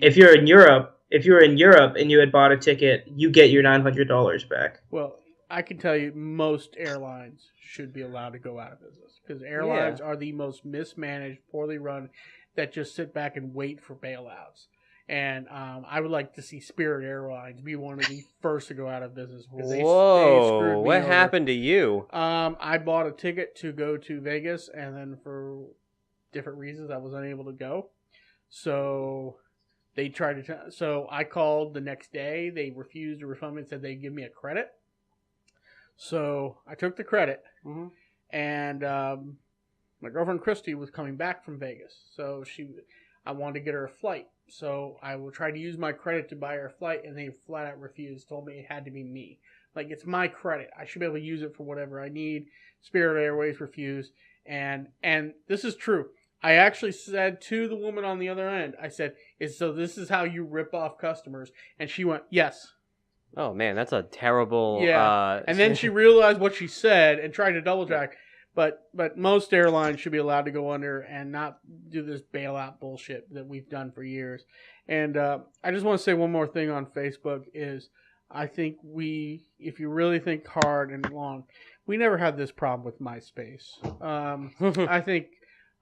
if you're in Europe and you had bought a ticket, you get your $900 back. Well, I can tell you most airlines should be allowed to go out of business because airlines are the most mismanaged, poorly run, that just sit back and wait for bailouts. And I would like to see Spirit Airlines be one of the first to go out of business. Whoa, what happened to you? I bought a ticket to go to Vegas, and then for different reasons I was unable to go. So they tried to... So I called the next day. They refused to refund me and said they'd give me a credit. So I took the credit, and my girlfriend Christy was coming back from Vegas, so I wanted to get her a flight. So I will try to use my credit to buy her a flight, and they flat out refused. Told me it had to be me. Like, it's my credit. I should be able to use it for whatever I need. Spirit Airways refused, and this is true. I actually said to the woman on the other end, I said, so this is how you rip off customers? And she went, yes. Oh man, that's a terrible. Yeah. And then she realized what she said and tried to double check. But most airlines should be allowed to go under and not do this bailout bullshit that we've done for years. And I just want to say one more thing on Facebook is I think if you really think hard and long, we never had this problem with MySpace.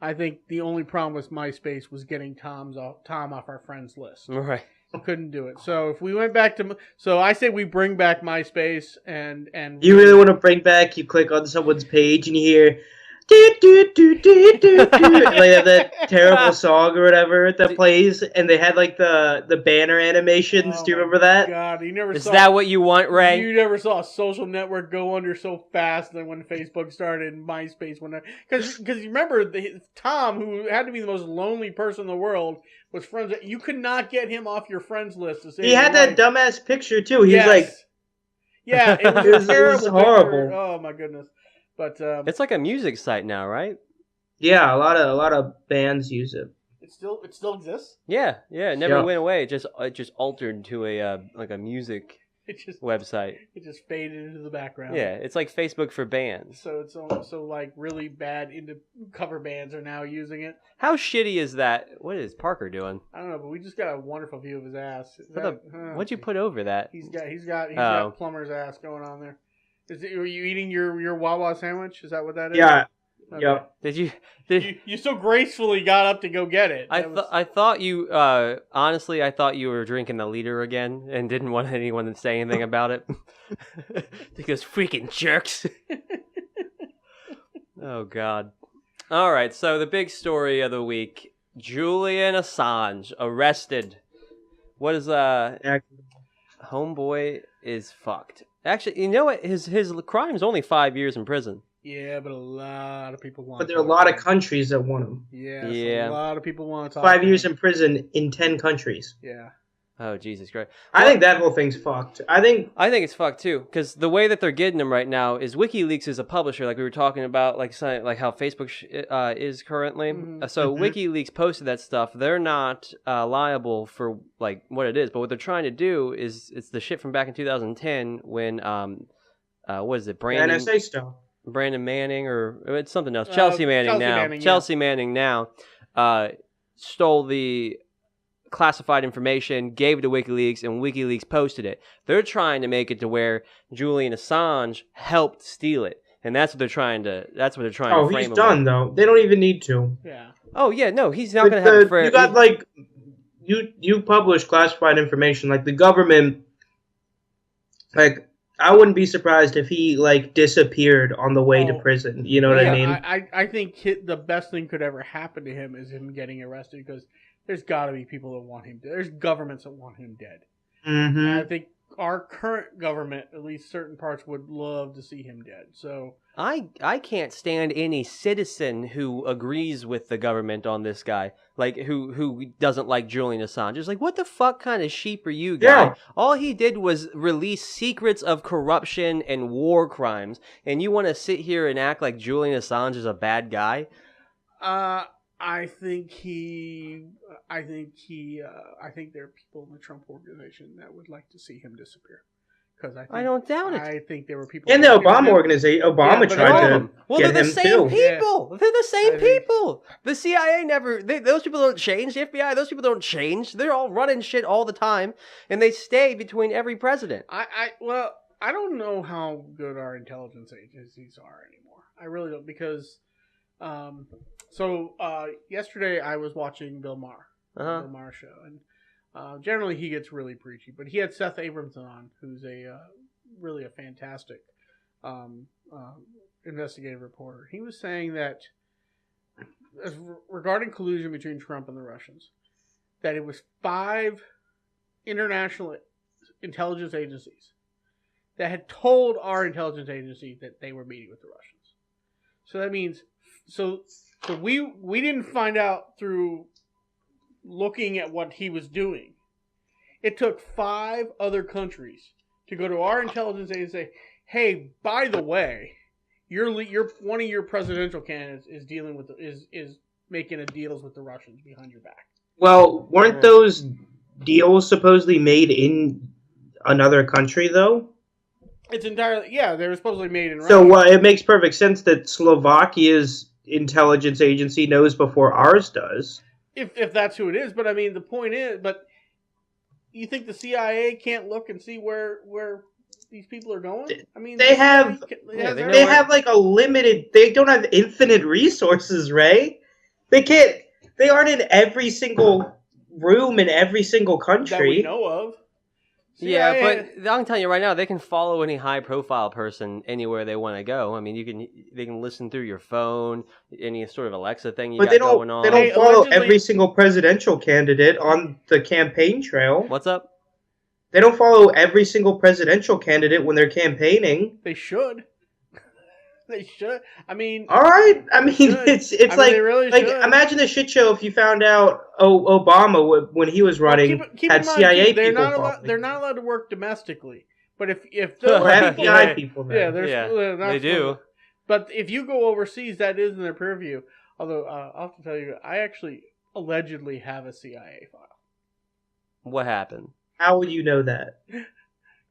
I think the only problem with MySpace was getting Tom off our friends list. Right. Couldn't do it. So if we went back to, so I say we bring back MySpace and you really want to bring back? You click on someone's page and you hear, do do do do do do, like that terrible song or whatever that plays, and they had like the banner animations. Do you remember that? God, Is that what you want, Ray? You never saw a social network go under so fast than when Facebook started and MySpace went under. Because you remember Tom, who had to be the most lonely person in the world, was friends. You could not get him off your friends list. To say he had that dumbass picture too. He was like, yeah, it was terrible. It was horrible. Picture. Oh my goodness. But it's like a music site now, right? Yeah, a lot of bands use it. It still exists. Yeah, it never went away. It just altered to a like a music website. It just faded into the background. Yeah, it's like Facebook for bands. So it's so like really bad cover bands are now using it. How shitty is that? What is Parker doing? I don't know, but we just got a wonderful view of his ass. What'd you put over that? He's got plumber's ass going on there. Were you eating your Wawa sandwich? Is that what that is? Yeah. Okay. Yep. You so gracefully got up to go get it. I thought you honestly I thought you were drinking the liter again and didn't want anyone to say anything about it. Because freaking jerks. Oh God. All right, so the big story of the week: Jullian Assange arrested. What is homeboy is fucked. Actually, you know what? His crime is only 5 years in prison. Yeah, but a lot of people want. But there are a lot of countries that want him. Yeah. So a lot of people want to talk. 5 years in prison in 10 countries. Yeah. Oh Jesus Christ! I think that whole thing's fucked. I think it's fucked too, because the way that they're getting him right now is WikiLeaks is a publisher, like we were talking about, like how Facebook is currently. Mm-hmm. So WikiLeaks posted that stuff. They're not liable for like what it is, but what they're trying to do is it's the shit from back in 2010 when what is it, NSA stuff. Brandon Manning or it's something else. Chelsea Manning now stole the classified information, gave it to WikiLeaks, and WikiLeaks posted it. They're trying to make it to where Jullian Assange helped steal it, and that's what they're trying to. Oh, he's done though. They don't even need to. Yeah. Oh yeah, no, he's not going to have it for. You got like you publish classified information, like the government. Like I wouldn't be surprised if he like disappeared on the way to prison. You know what I mean? I think the best thing could ever happen to him is him getting arrested because. There's got to be people that want him dead. There's governments that want him dead. Mm-hmm. And I think our current government, at least certain parts, would love to see him dead. So I can't stand any citizen who agrees with the government on this guy, like who doesn't like Jullian Assange. It's like, what the fuck kind of sheep are you, guy? Yeah. All he did was release secrets of corruption and war crimes, and you want to sit here and act like Jullian Assange is a bad guy? I think there are people in the Trump organization that would like to see him disappear. Because I don't doubt it. I think there were people in the Obama organization. Obama tried to get him too. People. They're the same people. The CIA those people don't change. The FBI, those people don't change. They're all running shit all the time, and they stay between every president. I don't know how good our intelligence agencies are anymore. I really don't because. So yesterday I was watching Bill Maher, Bill Maher show, and generally he gets really preachy, but he had Seth Abramson on, who's really a fantastic investigative reporter. He was saying that regarding collusion between Trump and the Russians, that it was 5 international intelligence agencies that had told our intelligence agency that they were meeting with the Russians. So that means So we didn't find out through looking at what he was doing. It took 5 other countries to go to our intelligence agency and say, "Hey, by the way, one of your presidential candidates is dealing with is making deals with the Russians behind your back. Well, weren't those deals supposedly made in another country, though? It's entirely, they were supposedly made in Russia. So it makes perfect sense that Slovakia's intelligence agency knows before ours does. If that's who it is, but I mean, the point is, but you think the CIA can't look and see where these people are going? I mean, they have like a limited. They don't have infinite resources, Ray. They can't. They aren't in every single room in every single country that we know of. Yeah, but I'm telling you right now, they can follow any high-profile person anywhere they want to go. I mean, they can listen through your phone, any sort of Alexa thing got going on. They don't follow every single presidential candidate on the campaign trail. What's up? They don't follow every single presidential candidate when they're campaigning. They should. They should. I mean, all right. I mean, it's like really imagine the shit show if you found out Obama when he was running had CIA people. They're not allowed to work domestically. But if those FBI people, they do. But if you go overseas, that is in their purview. Although I'll have to tell you, I actually allegedly have a CIA file. What happened? How would you know that?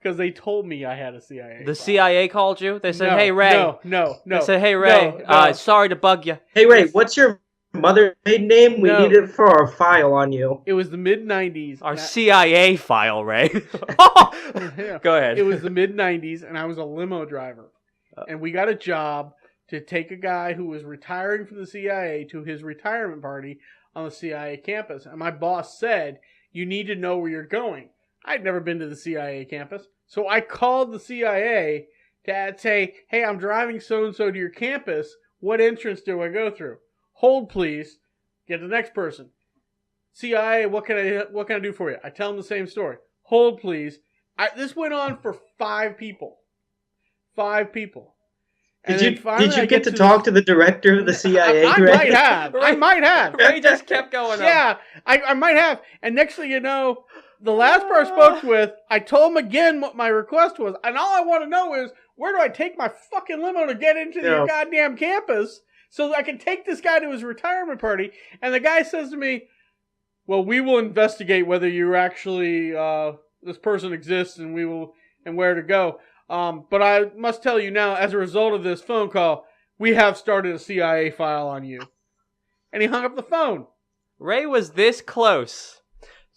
Because they told me I had a CIA. The CIA called you? They said, "Hey, Ray." No. They said, "Hey, Ray. Sorry to bug you." Hey, Ray. What's your mother's maiden name? We need it for our file on you. It was the mid-90s. Our CIA file, Ray. Go ahead. It was the mid-90s, and I was a limo driver. And we got a job to take a guy who was retiring from the CIA to his retirement party on the CIA campus. And my boss said, "You need to know where you're going." I'd never been to the CIA campus, so I called the CIA to say, "Hey, I'm driving so-and-so to your campus. What entrance do I go through?" "Hold, please." Get the next person. "CIA, what can I do for you?" I tell them the same story. "Hold, please." This went on for 5 people. 5 people. Did you get to talk to the director of the CIA? I might have. I might have. Ray just kept going on. Yeah, I might have. And next thing you know, the last person I spoke with, I told him again what my request was. And all I want to know is, where do I take my fucking limo to get into your goddamn campus so that I can take this guy to his retirement party? And the guy says to me, "Well, we will investigate whether you actually, this person exists and where to go. But I must tell you now, as a result of this phone call, we have started a CIA file on you." And he hung up the phone. Ray was this close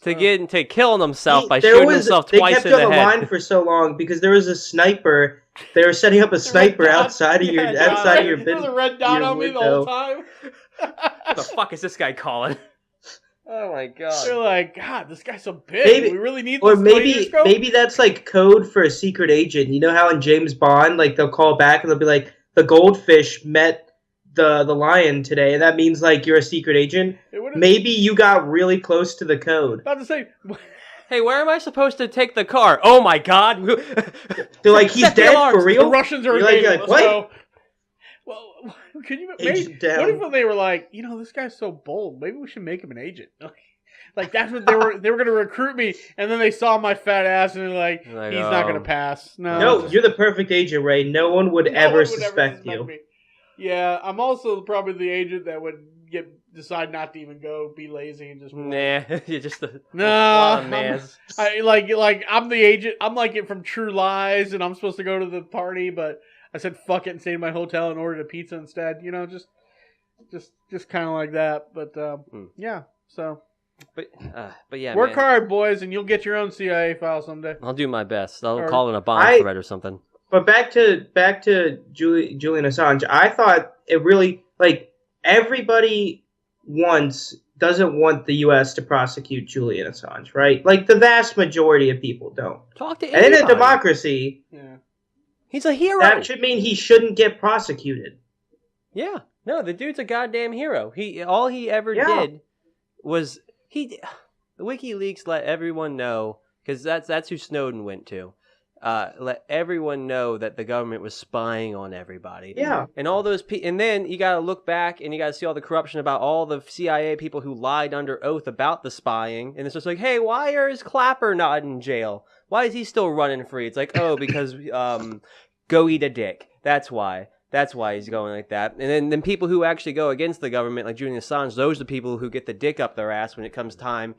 to killing himself by shooting himself twice in the head. They kept on the line for so long because there was a sniper. They were setting up a sniper outside of your business. There was a red dot on me the whole time. What the fuck is this guy calling? Oh my god! They're like, "God, this guy's so big. We really need this." Or maybe that's like code for a secret agent. You know how in James Bond, like they'll call back and they'll be like, "The goldfish met the lion today," and that means like you're a secret agent. Maybe you got really close to the code. About to say, "Hey, where am I supposed to take the car?" "Oh my god!" They're like, "He's dead for real." The Russians are like, "What?" Well, could you? What if they were like, "This guy's so bold. Maybe we should make him an agent." Like that's what they were. They were going to recruit me, and then they saw my fat ass, and they're like, "He's not going to pass." No, you're the perfect agent, Ray. No one would ever suspect you. Me. Yeah, I'm also probably the agent that would decide not to even go, be lazy, and just you're just a man. I'm the agent. I'm like it from True Lies, and I'm supposed to go to the party, but I said fuck it and stayed in my hotel and ordered a pizza instead. Just kind of like that. But yeah, so. But yeah, work hard, boys, and you'll get your own CIA file someday. I'll do my best. I'll call in a bond threat or something. But back to Jullian Assange. I thought it really everybody doesn't want the U.S. to prosecute Jullian Assange, right? Like the vast majority of people don't. Talk to anybody. And in a democracy, he's a hero. That should mean he shouldn't get prosecuted. Yeah, no, the dude's a goddamn hero. All he ever did was the WikiLeaks let everyone know, because that's who Snowden went to. Let everyone know that the government was spying on everybody. Yeah. And all those and then you got to look back and you got to see all the corruption about all the CIA people who lied under oath about the spying. And it's just like, hey, why is Clapper not in jail? Why is he still running free? It's like, oh, because go eat a dick. That's why. That's why he's going like that. And then people who actually go against the government, like Julian Assange, those are the people who get the dick up their ass when it comes time.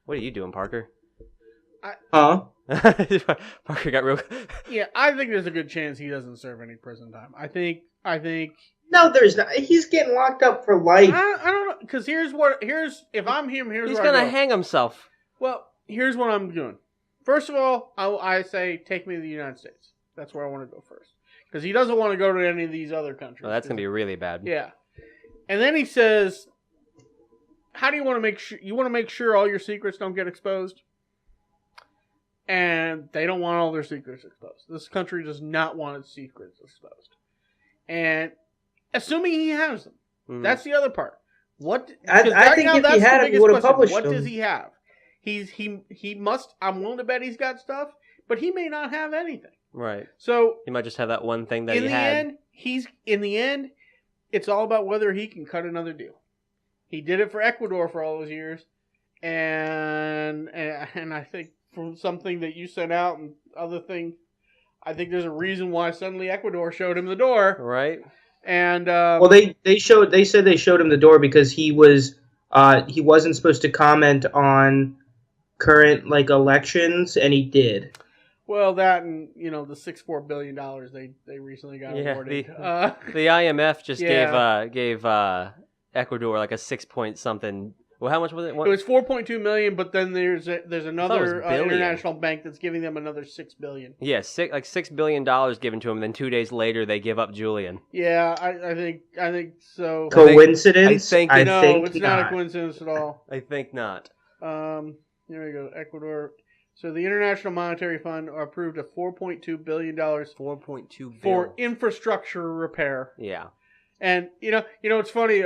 What are you doing, Parker? Huh? Parker got real. Yeah, I think there's a good chance he doesn't serve any prison time. I think. No, there's not. He's getting locked up for life. I don't know, because here's if I'm him, here's He's where I gonna go. hang himself. Well, here's what I'm doing. First of all, I say take me to the United States. That's where I want to go first, because he doesn't want to go to any of these other countries. Oh, that's gonna be really bad. Yeah, and then he says, "How do you want to make sure? You want to make sure all your secrets don't get exposed?" And they don't want all their secrets exposed. This country does not want its secrets exposed. And assuming he has them, that's the other part. What I think if he had it, he would have published them. What does he have? He must. I'm willing to bet he's got stuff, but he may not have anything. Right. So he might just have that one thing that in he had. In the end, it's all about whether he can cut another deal. He did it for Ecuador for all those years, and I think from something that you sent out and other things, I think there's a reason why suddenly Ecuador showed him the door. Right. And well, they said they showed him the door because he wasn't supposed to comment on current elections, and he did. Well, that and the $64 billion they recently got awarded. The IMF just gave Ecuador like a 6 point something. Well, how much was it? It was 4.2 million, but then there's another international bank that's giving them another $6 billion. Yeah, $6 billion given to them. And then 2 days later, they give up Jullian. Yeah, I think so. Coincidence? I think it's not a coincidence at all. I think not. Here we go, Ecuador. So the International Monetary Fund approved a $4.2 billion for infrastructure repair. Yeah. And it's funny.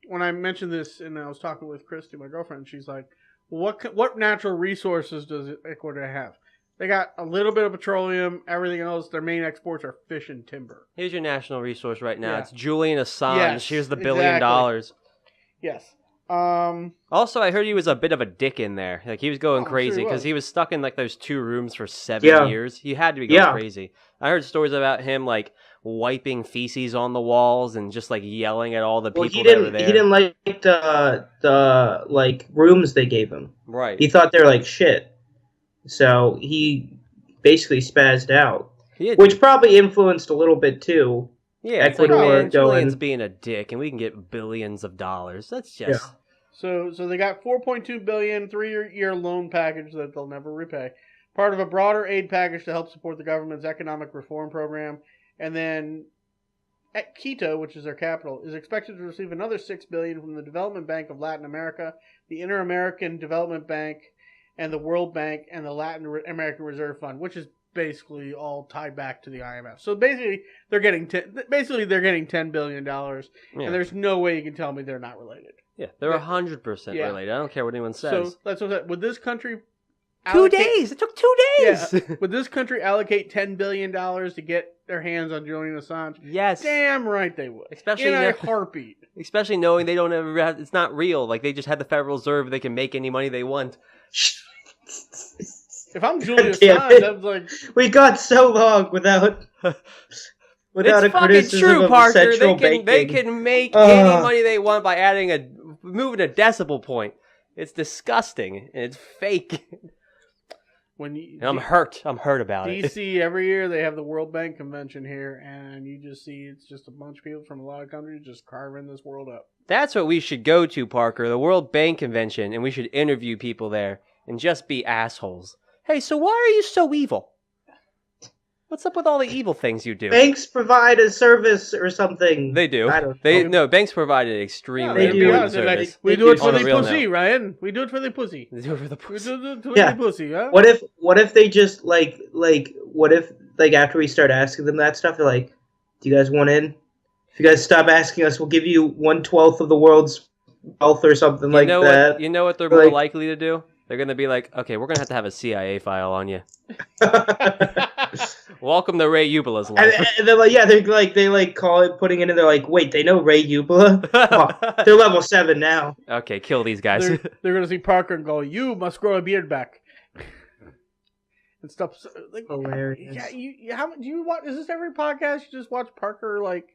When I mentioned this, and I was talking with Christy, my girlfriend, she's like, "What natural resources does Ecuador have? They got a little bit of petroleum. Everything else, their main exports are fish and timber." Here's your national resource right now. Yeah. It's Julian Assange. Yes, here's the $1 billion. Yes. Also, I heard he was a bit of a dick in there. Like, he was going crazy because he was stuck in those 2 rooms for 7 years. He had to be going crazy. I heard stories about him wiping feces on the walls and just yelling at all the people that were there. He didn't like the rooms they gave him. Right. He thought they were shit. So he basically spazzed out, which probably influenced a little bit too. Yeah, Ecuador Julian's being a dick, and we can get billions of dollars. That's just. Yeah. So they got $4.2 billion 3-year loan package that they'll never repay, part of a broader aid package to help support the government's economic reform program. And then at Quito, which is their capital, is expected to receive another $6 billion from the Development Bank of Latin America, the Inter-American Development Bank, and the World Bank, and the Latin American Reserve Fund, which is basically all tied back to the IMF. So basically, they're getting $10 billion, and there's no way you can tell me they're not related. Yeah, they're 100% related. I don't care what anyone says. So that's what would this country. 2 days. It took 2 days. Yeah. Would this country allocate $10 billion to get their hands on Julian Assange? Yes. Damn right they would. Especially in a heartbeat. Especially knowing they don't ever have, it's not real. They just had the Federal Reserve. They can make any money they want. If I'm Julian Assange, I'm like, we got so long without it's a criticism true, of Parker. central They can make any money they want by moving a decimal point. It's disgusting and it's fake. I'm hurt. I'm hurt about it. DC, every year they have the World Bank Convention here, and you just see it's just a bunch of people from a lot of countries just carving this world up. That's what we should go to, Parker, the World Bank Convention, and we should interview people there and just be assholes. Hey, so why are you so evil? What's up with all the evil things you do? Banks provide a service or something. They do. I don't know. No, banks provide an extremely do. important service. We do it for the pussy, Ryan. We do it for the pussy. They do it for the pussy. We do it for the pussy, huh? What if they just what if after we start asking them that stuff, they're like, do you guys want in? If you guys stop asking us, we'll give you 1/12 of the world's wealth or something that. You know what they're more likely to do? They're going to be like, okay, we're going to have a CIA file on you. Welcome to Ray Ubela's life. And they're they call it, putting it in, they're like, wait, they know Ray Ubela? Oh, they're level 7 now. Okay, kill these guys. They're going to see Parker and go, you must grow a beard back. and stuff. So, like, Hilarious. Yeah, do you watch? Is this every podcast you just watch Parker like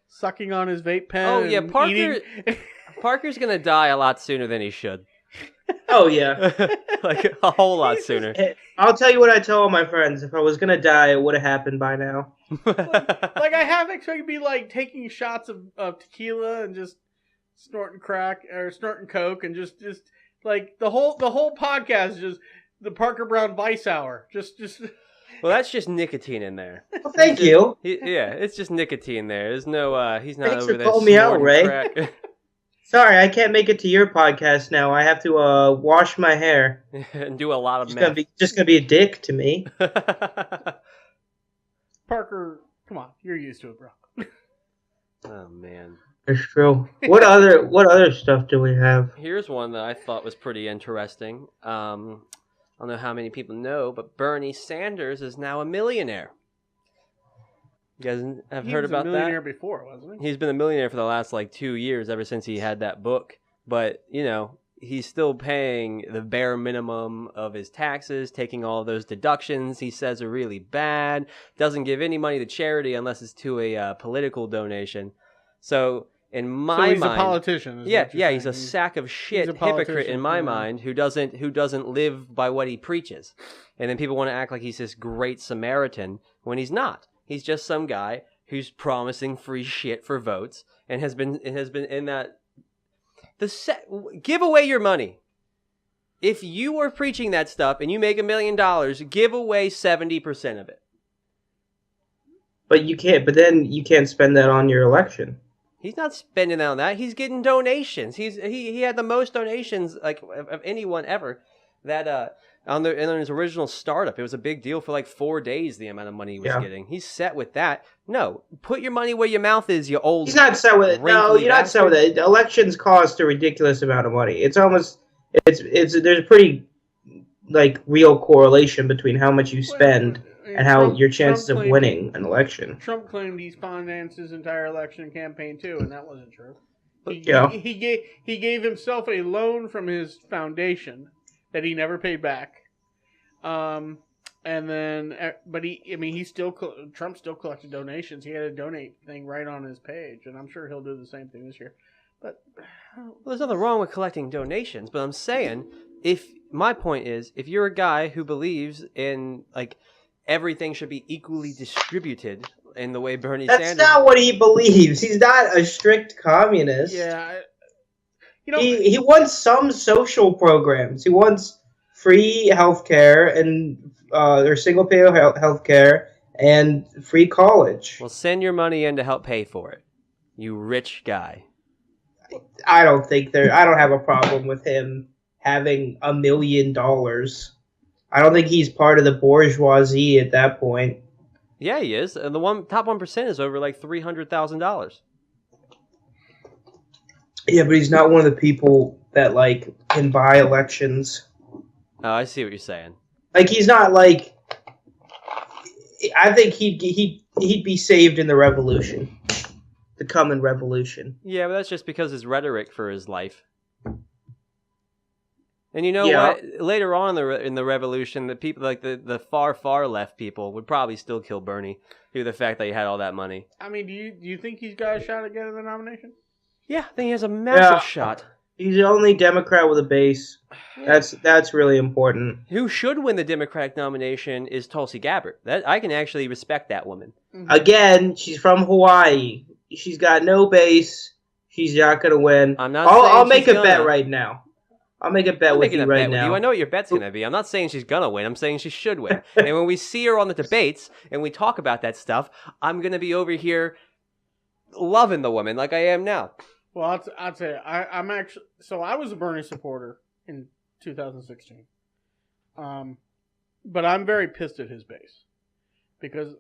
sucking on his vape pen? Oh yeah, and Parker. eating? Parker's gonna die a lot sooner than he should. Oh yeah. Like a whole lot sooner. I'll tell you what I tell all my friends. If I was gonna die, it would have happened by now. Like I have expected to be like taking shots of tequila and just snorting crack or snorting coke and just like the whole podcast is just the Parker Brown Vice Hour. Just Well, that's just nicotine in there. Well, thank you. Yeah, it's just nicotine there. There's no. He's not Thanks over for there calling me out, snorting Ray. crack. Sorry, I can't make it to your podcast now. I have to wash my hair. And do a lot of Just gonna be a dick to me. Parker, come on, you're used to it, bro. Oh man. It's true. What other stuff do we have? Here's one that I thought was pretty interesting. I don't know how many people know, but Bernie Sanders is now a millionaire. You guys have heard about that? He was a millionaire before, wasn't he? He's been a millionaire for the last 2 years, ever since he had that book. But, he's still paying the bare minimum of his taxes, taking all of those deductions he says are really bad, doesn't give any money to charity unless it's to a political donation. So, in my mind... he's a politician. Yeah, he's a sack of shit hypocrite in my mind who doesn't live by what he preaches. And then people want to act like he's this great Samaritan when he's not. He's just some guy who's promising free shit for votes and has been in that. Give away your money. If you are preaching that stuff and you make $1 million, give away 70% of it. But you can't. But then you can't spend that on your election. He's not spending that on that. He's getting donations. He had the most donations of anyone ever. That in his original startup, it was a big deal for 4 days. The amount of money he was getting. He's set with that. No, put your money where your mouth is. You old. He's not set with it. No, you're not set with it. Elections cost a ridiculous amount of money. It's almost there's a pretty real correlation between how much you spend and how your chances of winning an election. Trump claimed he's financed his entire election campaign too, and that wasn't true. He gave himself a loan from his foundation that he never paid back. And then, but Trump still collected donations. He had a donate thing right on his page, and I'm sure he'll do the same thing this year. But there's nothing wrong with collecting donations, but I'm saying, my point is, if you're a guy who believes in everything should be equally distributed in the way Bernie Sanders... That's not what he believes. He's not a strict communist. Yeah. He wants some social programs. He wants free health care and or single-payer health care and free college. Well, send your money in to help pay for it, you rich guy. I don't have a problem with him having $1 million. I don't think he's part of the bourgeoisie at that point. Yeah, he is. And the top 1% is over $300,000. Yeah, but he's not one of the people that can buy elections. Oh, I see what you're saying. He's not I think he'd be saved in the revolution, the coming revolution. Yeah, but that's just because his rhetoric for his life. And you know what? Later on in the revolution, the people the far left people would probably still kill Bernie due to the fact that he had all that money. I mean, do you think he's got a shot at getting the nomination? Yeah, I think he has a massive shot. He's the only Democrat with a base. Yeah. That's really important. Who should win the Democratic nomination is Tulsi Gabbard. I can actually respect that woman. Mm-hmm. Again, she's from Hawaii. She's got no base. She's not going to win. I'll make a bet right now. I'll make a bet with you right now. I know what your bet's going to be. I'm not saying she's going to win. I'm saying she should win. And when we see her on the debates and we talk about that stuff, I'm going to be over here loving the woman like I am now. Well, I'll tell you, I'm actually... So I was a Bernie supporter in 2016. But I'm very pissed at his base. Because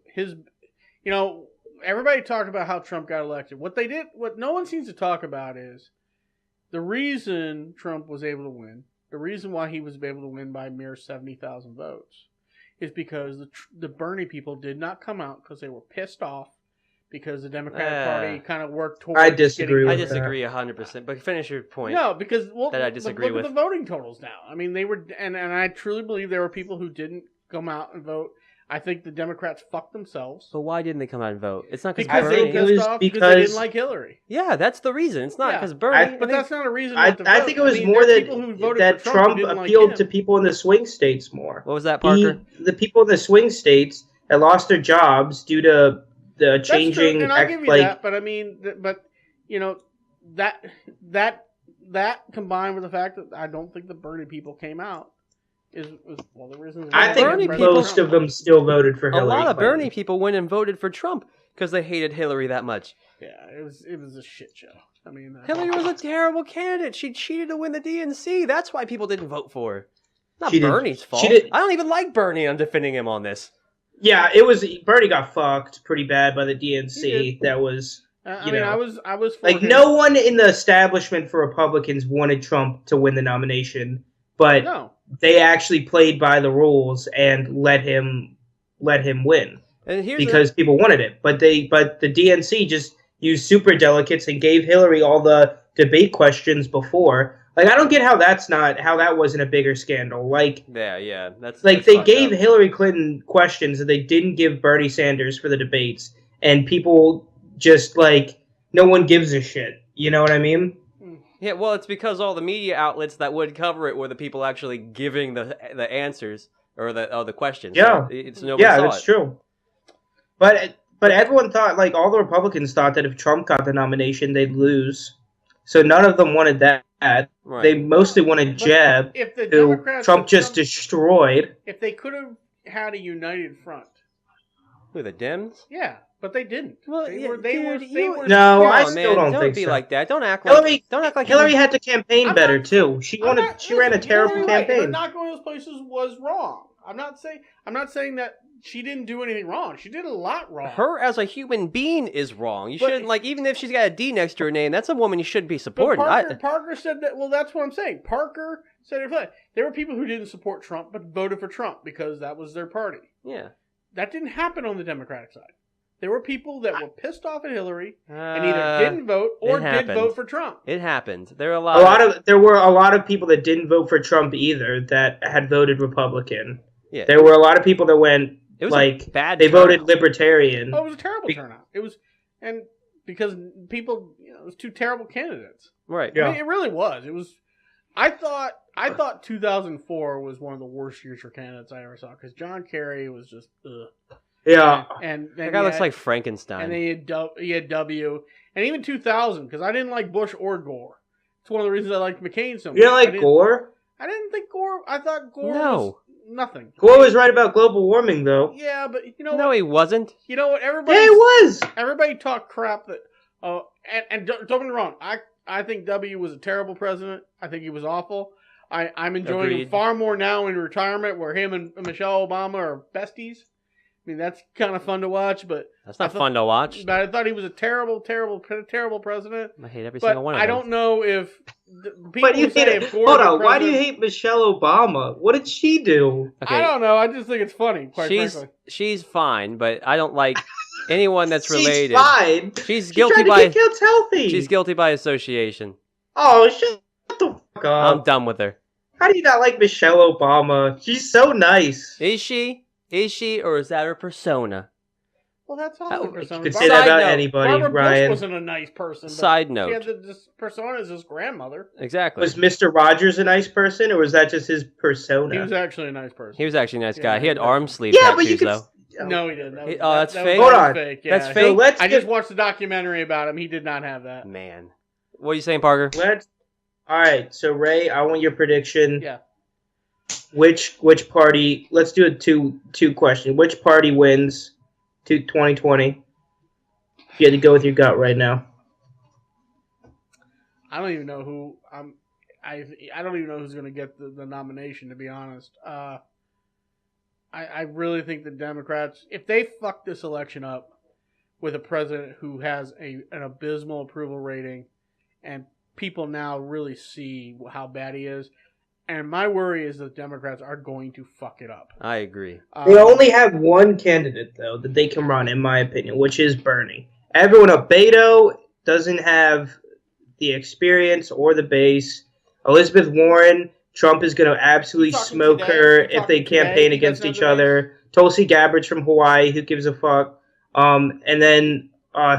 everybody talked about how Trump got elected. What no one seems to talk about is the reason Trump was able to win, the reason why he was able to win by a mere 70,000 votes, is because the Bernie people did not come out because they were pissed off because the Democratic Party kind of worked towards... I disagree 100%, but finish your point. No, because... Well, that I disagree look at the voting totals now. I mean, they were... And I truly believe there were people who didn't come out and vote. I think the Democrats fucked themselves. But why didn't they come out and vote? It's not Because because they Bernie. were it was pissed off because they didn't like Hillary. Yeah, that's the reason. It's not Yeah. because Bernie. But that's not a reason I not to vote. think it was I mean, more there are that people who voted that for Trump who Trump didn't like appealed him. to people in the swing states more. What was that, Parker? The people in the swing states that lost their jobs due to the That's true, changing, and I'll give you that. But I mean, that combined with the fact that I don't think the Bernie people came out was one of the reasons. I think Bernie most people- of them still voted for A Hillary. lot of Clinton. Bernie people went and voted for Trump because they hated Hillary that much. Yeah, it was a shit show. I mean, Hillary was a terrible candidate. She cheated to win the DNC. That's why people didn't vote for her. Not She did- Bernie's fault. she did- I don't even like Bernie. I'm defending him on this. Yeah, it was Bernie got fucked pretty bad by the He DNC. did. That was I mean, I was for like him. no one in the establishment for Republicans wanted Trump to win the nomination, but No. they actually played by the rules and let him win And here's because people wanted it. But the DNC just used super delegates and gave Hillary all the debate questions before. Like I don't get how that wasn't a bigger scandal. Like that's like that's they fucked gave up. Hillary Clinton questions that they didn't give Bernie Sanders for the debates, and people just like no one gives a shit. You know what I mean? Yeah, well, it's because all the media outlets that would cover it were the people actually giving the answers or the questions. Yeah. So it's nobody Yeah, saw that's it. true. But everyone thought, like all the Republicans thought, that if Trump got the nomination, they'd lose. So none of them wanted that. Right. They mostly wanted But Jeb, if the who Democrats Trump had just come- destroyed. if they could have had a united front, Who, the Dems? yeah, but they didn't. Well, they yeah, were. They dude, were. you- They were. No, Come I on, still man. don't think be so. like that. Don't act Hillary- like. Don't act like Hillary you- had to campaign I'm better not- too. She ran a terrible Hillary, right, campaign. but not going to those places was wrong. I'm not saying that she didn't do anything wrong. She did a lot wrong. Her as a human being is wrong. You But- shouldn't like even if she's got a D next to her name. That's a woman you shouldn't be But supporting. Parker said that. Well, that's what I'm saying. Parker said it. There were people who didn't support Trump but voted for Trump because that was their party. Yeah. That didn't happen on the Democratic side. There were people that were pissed off at Hillary and either didn't vote or it did happened. vote for Trump. It happened. There are There were a lot of people that didn't vote for Trump either that had voted Republican. Yeah. There were a lot of people that went It was like a bad. they turnout. voted Libertarian. Oh, it was a terrible turnout. It was, and because people, it was two terrible candidates. Right. Yeah. I mean, it really was. It was. I thought 2004 was one of the worst years for candidates I ever saw because John Kerry was just ugh. Yeah. And That guy looks like Frankenstein. And then he had W, and even 2000 because I didn't like Bush or Gore. It's one of the reasons I liked McCain so much. You don't like Gore? I didn't think Gore. I thought Gore No. was nothing. Gore was right about global warming, though. Yeah, but you know No, what? he wasn't. You know what? Yeah, it was. Everybody talked crap that. And don't get me wrong. I think W was a terrible president. I think he was awful. I'm enjoying him Agreed. far more now in retirement, where him and Michelle Obama are besties. I mean, that's kind of fun to watch, but That's not fun to watch. But I thought he was a terrible president. I hate every But single one of them. I don't know if the people But you who say hate it. if Gore Hold was on. Why do you president- hate Michelle Obama? What did she do? Okay. I don't know. I just think it's funny. Quite she's frankly, she's fine, but I don't like anyone that's related. She's fine. She's She guilty tried to by get kids healthy. she's guilty by association. Oh, shut the fuck I'm up. done with her. How do you not like Michelle Obama? She's so nice. Is she? Is she, or is that her persona? well, that's all Oh, the you persona. You could Side say that about note, anybody, Barbara Bush Ryan. wasn't a nice person. But Side she note. had this persona as his grandmother. Exactly. Was Mr. Rogers a nice person, or was that just his persona? He was actually a nice person. He was actually a nice Yeah, guy. He had yeah. arm sleeve yeah, but you tattoos, could. though. No, he didn't. That was, Oh, that's that fake? Was Hold on. fake. Yeah. That's So fake? let's I get, just watched the documentary about him. He did not have that. Man. What are you saying, Parker? All right. So Ray, I want your prediction. Yeah. Which party? Let's do a two question. Which party wins 2020? You had to go with your gut right now. I don't even know who. I don't even know who's going to get the nomination. To be honest, I really think the Democrats, if they fuck this election up with a president who has an abysmal approval rating, and people now really see how bad he is, and my worry is that Democrats are going to fuck it up. I agree. They only have one candidate though that they can run, in my opinion, which is Bernie. Everyone up Beto doesn't have the experience or the base. Elizabeth Warren Trump is going to absolutely smoke her if they campaign against each other. Tulsi Gabbard's from Hawaii. Who gives a fuck? And then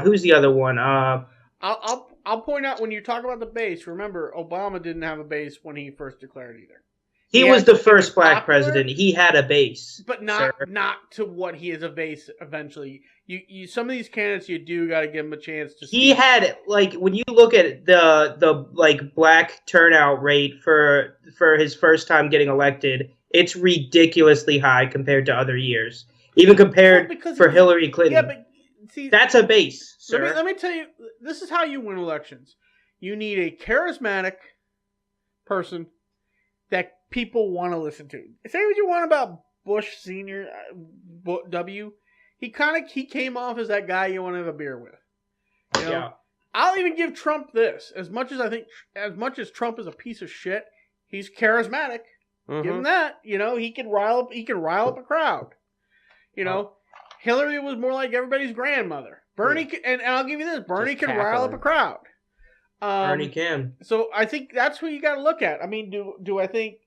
who's the other one? I'll point out when you talk about the base. Remember, Obama didn't have a base when he first declared either. He was the first black president. He had a base, but not to what he is a base eventually. You some of these candidates you do got to give him a chance to. He had like when you look at the like black turnout rate for his first time getting elected, it's ridiculously high compared to other years. Even compared for Hillary Clinton. Yeah, but see, that's a base, sir. Let me tell you, this is how you win elections. You need a charismatic person that people want to listen to. Say what you want about Bush Senior W. He came off as that guy you want to have a beer with. You know? Yeah. I'll even give Trump this. As much as Trump is a piece of shit, he's charismatic. Mm-hmm. Give him that. You know, he can rile up a crowd. You know, Hillary was more like everybody's grandmother. Bernie, and I'll give you this: Bernie can rile up a crowd. Bernie can. So I think that's what you got to look at. I mean, do I think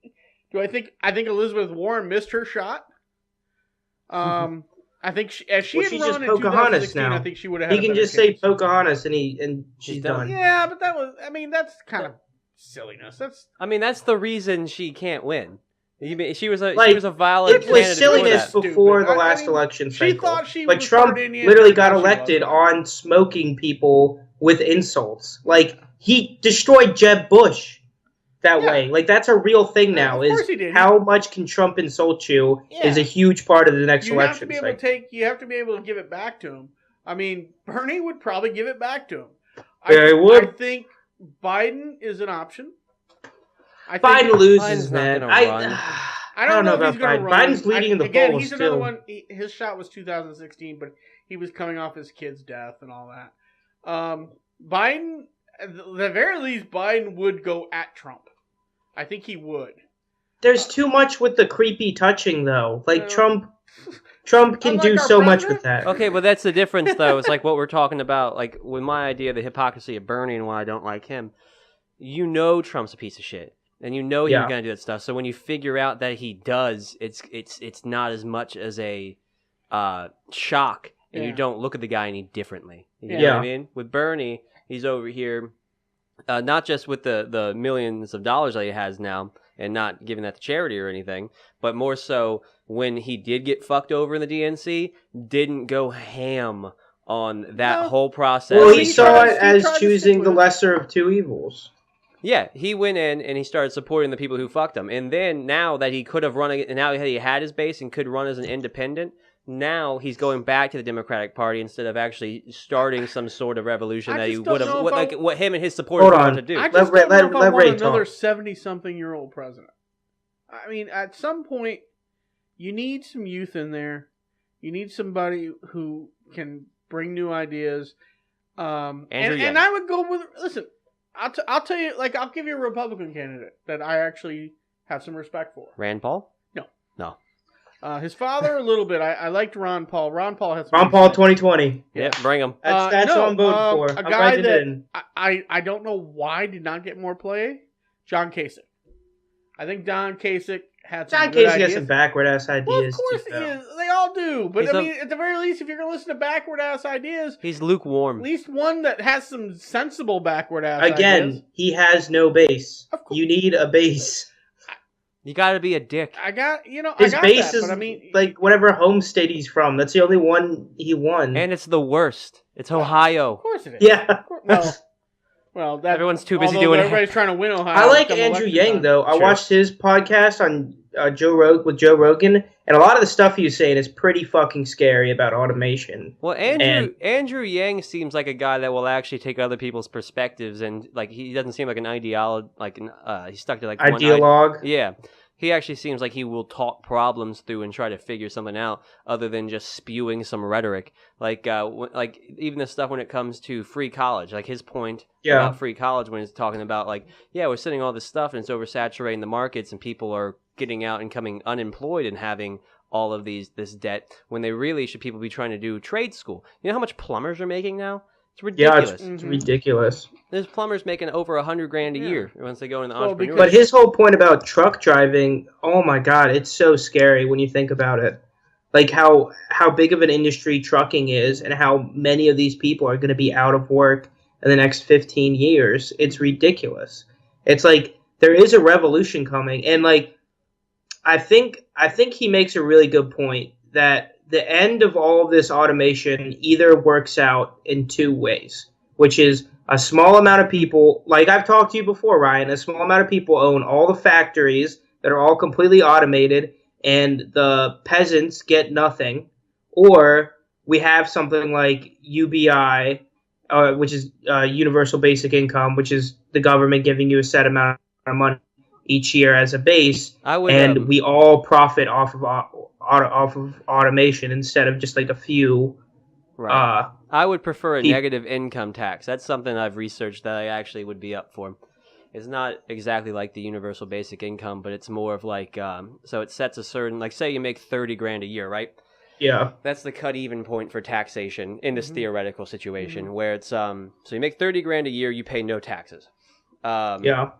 Elizabeth Warren missed her shot? I think she had run in 2016, now. I think she would have. He can just say Pocahontas and she's done. Yeah, but that's kind of silliness. That's the reason she can't win. She was a valid candidate. It was silliness before the last election cycle. She thought she was Trump literally got elected on smoking people with insults. Like, he destroyed Jeb Bush that way. Like, that's a real thing now. Of course he did. How much can Trump insult you is a huge part of the next election cycle. You have to be able to give it back to him. I mean, Bernie would probably give it back to him. I think Biden is an option. Biden loses, man. I don't know about Biden. Biden's leading in the polls he's another one. His shot was 2016, but he was coming off his kid's death and all that. Biden, at the very least, Biden would go at Trump. I think he would. There's too much with the creepy touching, though. Like, Trump can do so much with that. Okay, but that's the difference, though. It's like what we're talking about. Like, with my idea of the hypocrisy of Bernie and why I don't like him. You know Trump's a piece of shit. And you know he's going to do that stuff. So when you figure out that he does, it's not as much as a shock. And you don't look at the guy any differently. You know what I mean? With Bernie, he's over here, not just with the millions of dollars that he has now, and not giving that to charity or anything, but more so when he did get fucked over in the DNC, didn't go ham on that whole process. Well, he saw it as choosing the lesser of two evils. Yeah, he went in and he started supporting the people who fucked him. And then now that he could have run, and now that he had his base and could run as an independent, now he's going back to the Democratic Party instead of actually starting some sort of revolution that he would have, what him and his supporters wanted to do. I just don't know if I want another 70-something-year-old president. I mean, at some point, you need some youth in there. You need somebody who can bring new ideas. And I would go with, listen, I'll tell you, like, I'll give you a Republican candidate that I actually have some respect for. Rand Paul? No. His father, a little bit. I liked Ron Paul. Ron Paul 2020. Yeah, bring him. That's what I'm voting for. A guy that I don't know why did not get more play. John Kasich. I think John Kasich had some good ideas. John Kasich has some backward-ass ideas. Well, of course he is. They all do. But, at the very least, if you're going to listen to backward-ass ideas... He's lukewarm. At least one that has some sensible backward-ass ideas. Again, he has no base. You need a base. You got to be a dick. His base is like whatever home state he's from. That's the only one he won. And it's the worst. It's Ohio. Of course it is. Yeah. Well, everyone's too busy doing it. Everybody's trying to win Ohio. I like Andrew Yang, though. I watched his podcast on Joe Rogan, and a lot of the stuff he was saying is pretty fucking scary about automation. Well, Andrew Yang seems like a guy that will actually take other people's perspectives, and like he doesn't seem like an ideologue, he's stuck to like ideologue. Yeah. He actually seems like he will talk problems through and try to figure something out other than just spewing some rhetoric. Like even the stuff when it comes to free college, like his point about free college when he's talking about we're sending all this stuff and it's oversaturating the markets and people are getting out and coming unemployed and having all of this debt when they really should people be trying to do trade school. You know how much plumbers are making now? It's ridiculous. it's ridiculous. There's plumbers making over $100,000 a year once they go in the entrepreneur. But his whole point about truck driving, oh my God, it's so scary when you think about it. Like how big of an industry trucking is and how many of these people are going to be out of work in the next 15 years. It's ridiculous. It's like there is a revolution coming. And like I think he makes a really good point that the end of all of this automation either works out in two ways, which is a small amount of people, like I've talked to you before, Ryan, a small amount of people own all the factories that are all completely automated and the peasants get nothing, or we have something like UBI, which is Universal Basic Income, which is the government giving you a set amount of money each year as a base, we all profit off of automation instead of just like a few. Right. I would prefer a negative income tax. That's something I've researched that I actually would be up for. It's not exactly like the universal basic income, but it's more of like, so it sets a certain, like say you make $30,000 a year, right? Yeah. That's the cut even point for taxation in this theoretical situation where it's, so you make $30,000 a year, you pay no taxes. Yeah.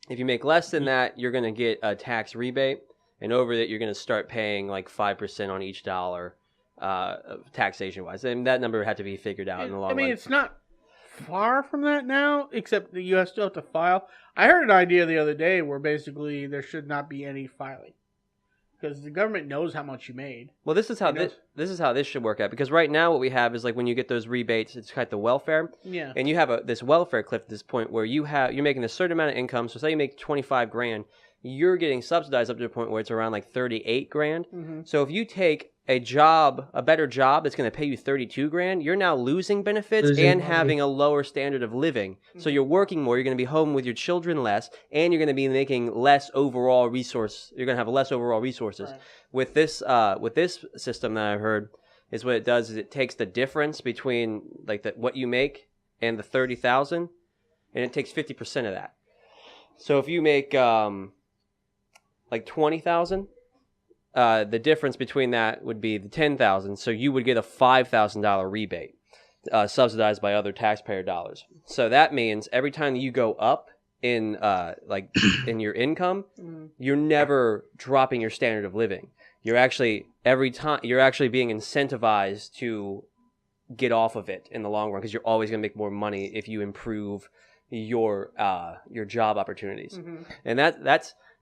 If you make less than that, you're going to get a tax rebate, and over that, you're going to start paying like 5% on each dollar, taxation-wise. And that number had to be figured out in the long run. It's not far from that now, except that you still have to file. I heard an idea the other day where basically there should not be any filing because the government knows how much you made. Well, this is how this should work out, because right now what we have is like when you get those rebates, it's kind of the welfare. Yeah. And you have this welfare cliff at this point where you're making a certain amount of income. So say you make $25,000, you're getting subsidized up to the point where it's around like $38,000. So if you take a better job that's going to pay you $32,000, you're now losing benefits and having a lower standard of living. So you're working more, you're going to be home with your children less, and you're going to be making less overall resource. You're going to have less overall resources. Right. With this system that I've heard, is what it does is it takes the difference between like what you make and the $30,000, and it takes 50% of that. So if you make like $20,000. The difference between that would be the $10,000, so you would get a $5,000 rebate, subsidized by other taxpayer dollars. So that means every time you go up in in your income, you're never dropping your standard of living. You're actually being incentivized to get off of it in the long run, because you're always going to make more money if you improve your job opportunities, and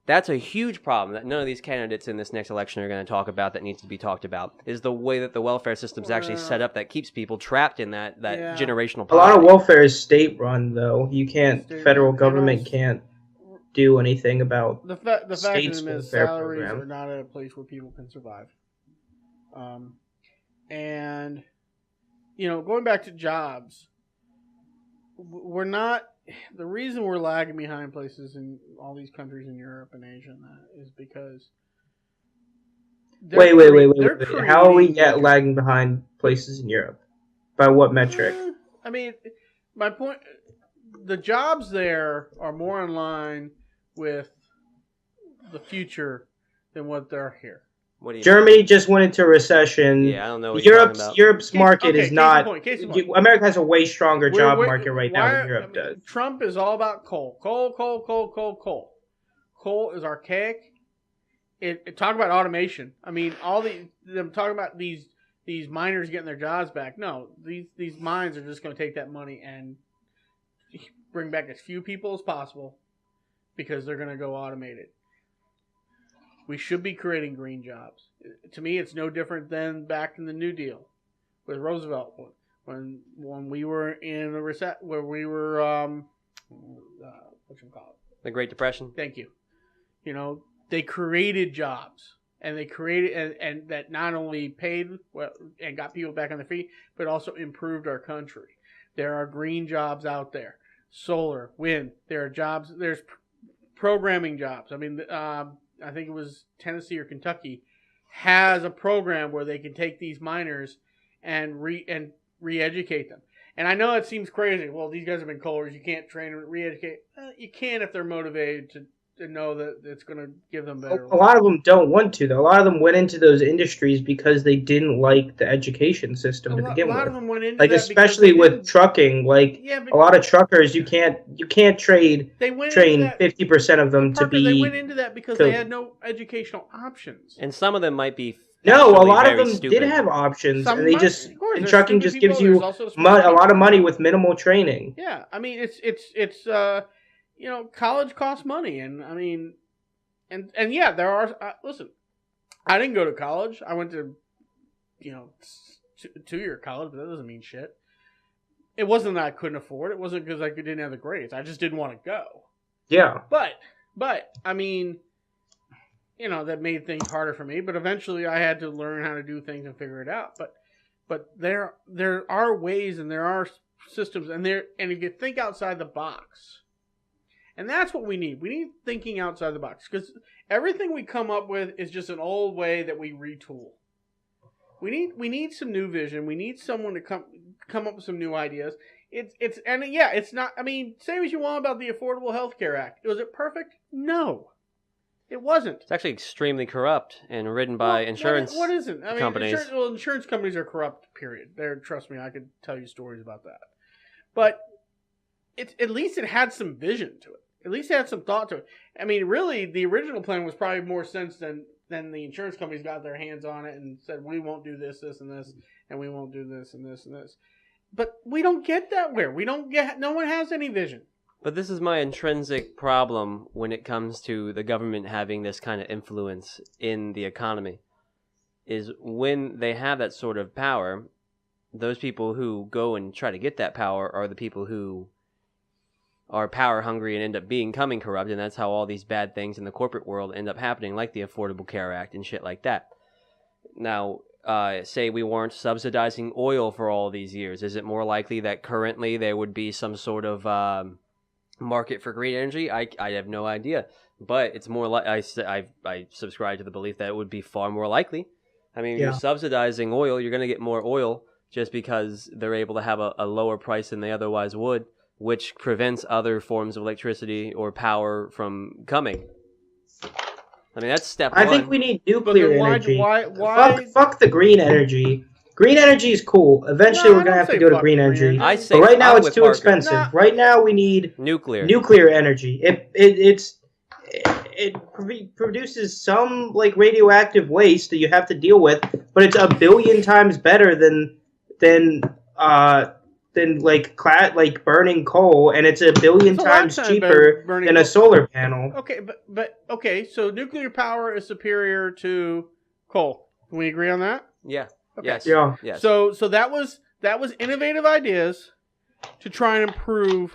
that's a huge problem that none of these candidates in this next election are going to talk about, that needs to be talked about, is the way that the welfare system's actually set up that keeps people trapped in that generational poverty. A lot of welfare is state-run, though. You can't, federal government can't do anything about the fact is salaries are not at a place where people can survive. And, going back to jobs, we're not... The reason we're lagging behind places in all these countries in Europe and Asia and that is because... Wait. How are we lagging behind places in Europe? By what metric? My point... The jobs there are more in line with the future than what they're here. Germany just went into recession. Yeah, I don't know what you're talking about. Europe's market is not... Case in point. America has a way stronger job market right now than Europe does. Trump is all about coal. Coal is archaic. Talk about automation. Them talking about these miners getting their jobs back. No, these mines are just going to take that money and bring back as few people as possible because they're going to go automated. We should be creating green jobs. To me, it's no different than back in the New Deal with Roosevelt, when we were in a where we were the Great Depression. Thank you. They created jobs, and they created and that not only paid and got people back on their feet, but also improved our country. There are green jobs out there, solar, wind. There are jobs. There's programming jobs. I think it was Tennessee or Kentucky has a program where they can take these miners and re-educate them. And I know it seems crazy. Well, these guys have been coalers. You can't train and re-educate. You can if they're motivated to know that it's going to give them better. A lot of them don't want to, though. A lot of them went into those industries because they didn't like the education system to begin with. A lot of them went into like, that especially with trucking, like a lot of truckers, you can't train 50% of them to be. They went into that because they had no educational options, and some of them might be. No, a lot of them stupid. did have options, some and they and trucking just gives you a lot of money with minimal training. Yeah, I mean it's college costs money, and I mean, and yeah, there are. Listen, I didn't go to college. I went to, 2-year college, but that doesn't mean shit. It wasn't that I couldn't afford. It wasn't because I didn't have the grades. I just didn't want to go. Yeah. But I mean, that made things harder for me. But eventually, I had to learn how to do things and figure it out. But there are ways and there are systems, and if you think outside the box. And that's what we need. We need thinking outside the box. Because everything we come up with is just an old way that we retool. We need some new vision. We need someone to come up with some new ideas. It's not, I mean, say what you want about the Affordable Health Care Act. Was it perfect? No. It wasn't. It's actually extremely corrupt and ridden by insurance what isn't? I mean, companies. Insurance companies are corrupt, period. Trust me, I could tell you stories about that. But at least it had some vision to it. At least it had some thought to it. I mean, really, the original plan was probably more sense than the insurance companies got their hands on it and said, we won't do this, this, and this, and we won't do this, and this, and this. But we don't get that way. No one has any vision. But this is my intrinsic problem when it comes to the government having this kind of influence in the economy, is when they have that sort of power, those people who go and try to get that power are the people who are power hungry and end up becoming corrupt, and that's how all these bad things in the corporate world end up happening, like the Affordable Care Act and shit like that. Now, say we weren't subsidizing oil for all these years, is it more likely that currently there would be some sort of market for green energy? I have no idea, but it's more like I subscribe to the belief that it would be far more likely. I mean, if you're subsidizing oil, you're going to get more oil just because they're able to have a lower price than they otherwise would, which prevents other forms of electricity or power from coming. I mean, that's step one. I think we need nuclear energy. Why? Fuck the green energy. Green energy is cool. Eventually, we're gonna have to go to green energy. But right now, it's too expensive. No. Right now, we need nuclear energy. It produces some like radioactive waste that you have to deal with, but it's a billion times better than like burning coal, and it's a billion times cheaper than a solar panel. Okay, but okay, so nuclear power is superior to coal. Can we agree on that? Yeah. Okay. Yes. Yeah. Yes. So that was innovative ideas to try and improve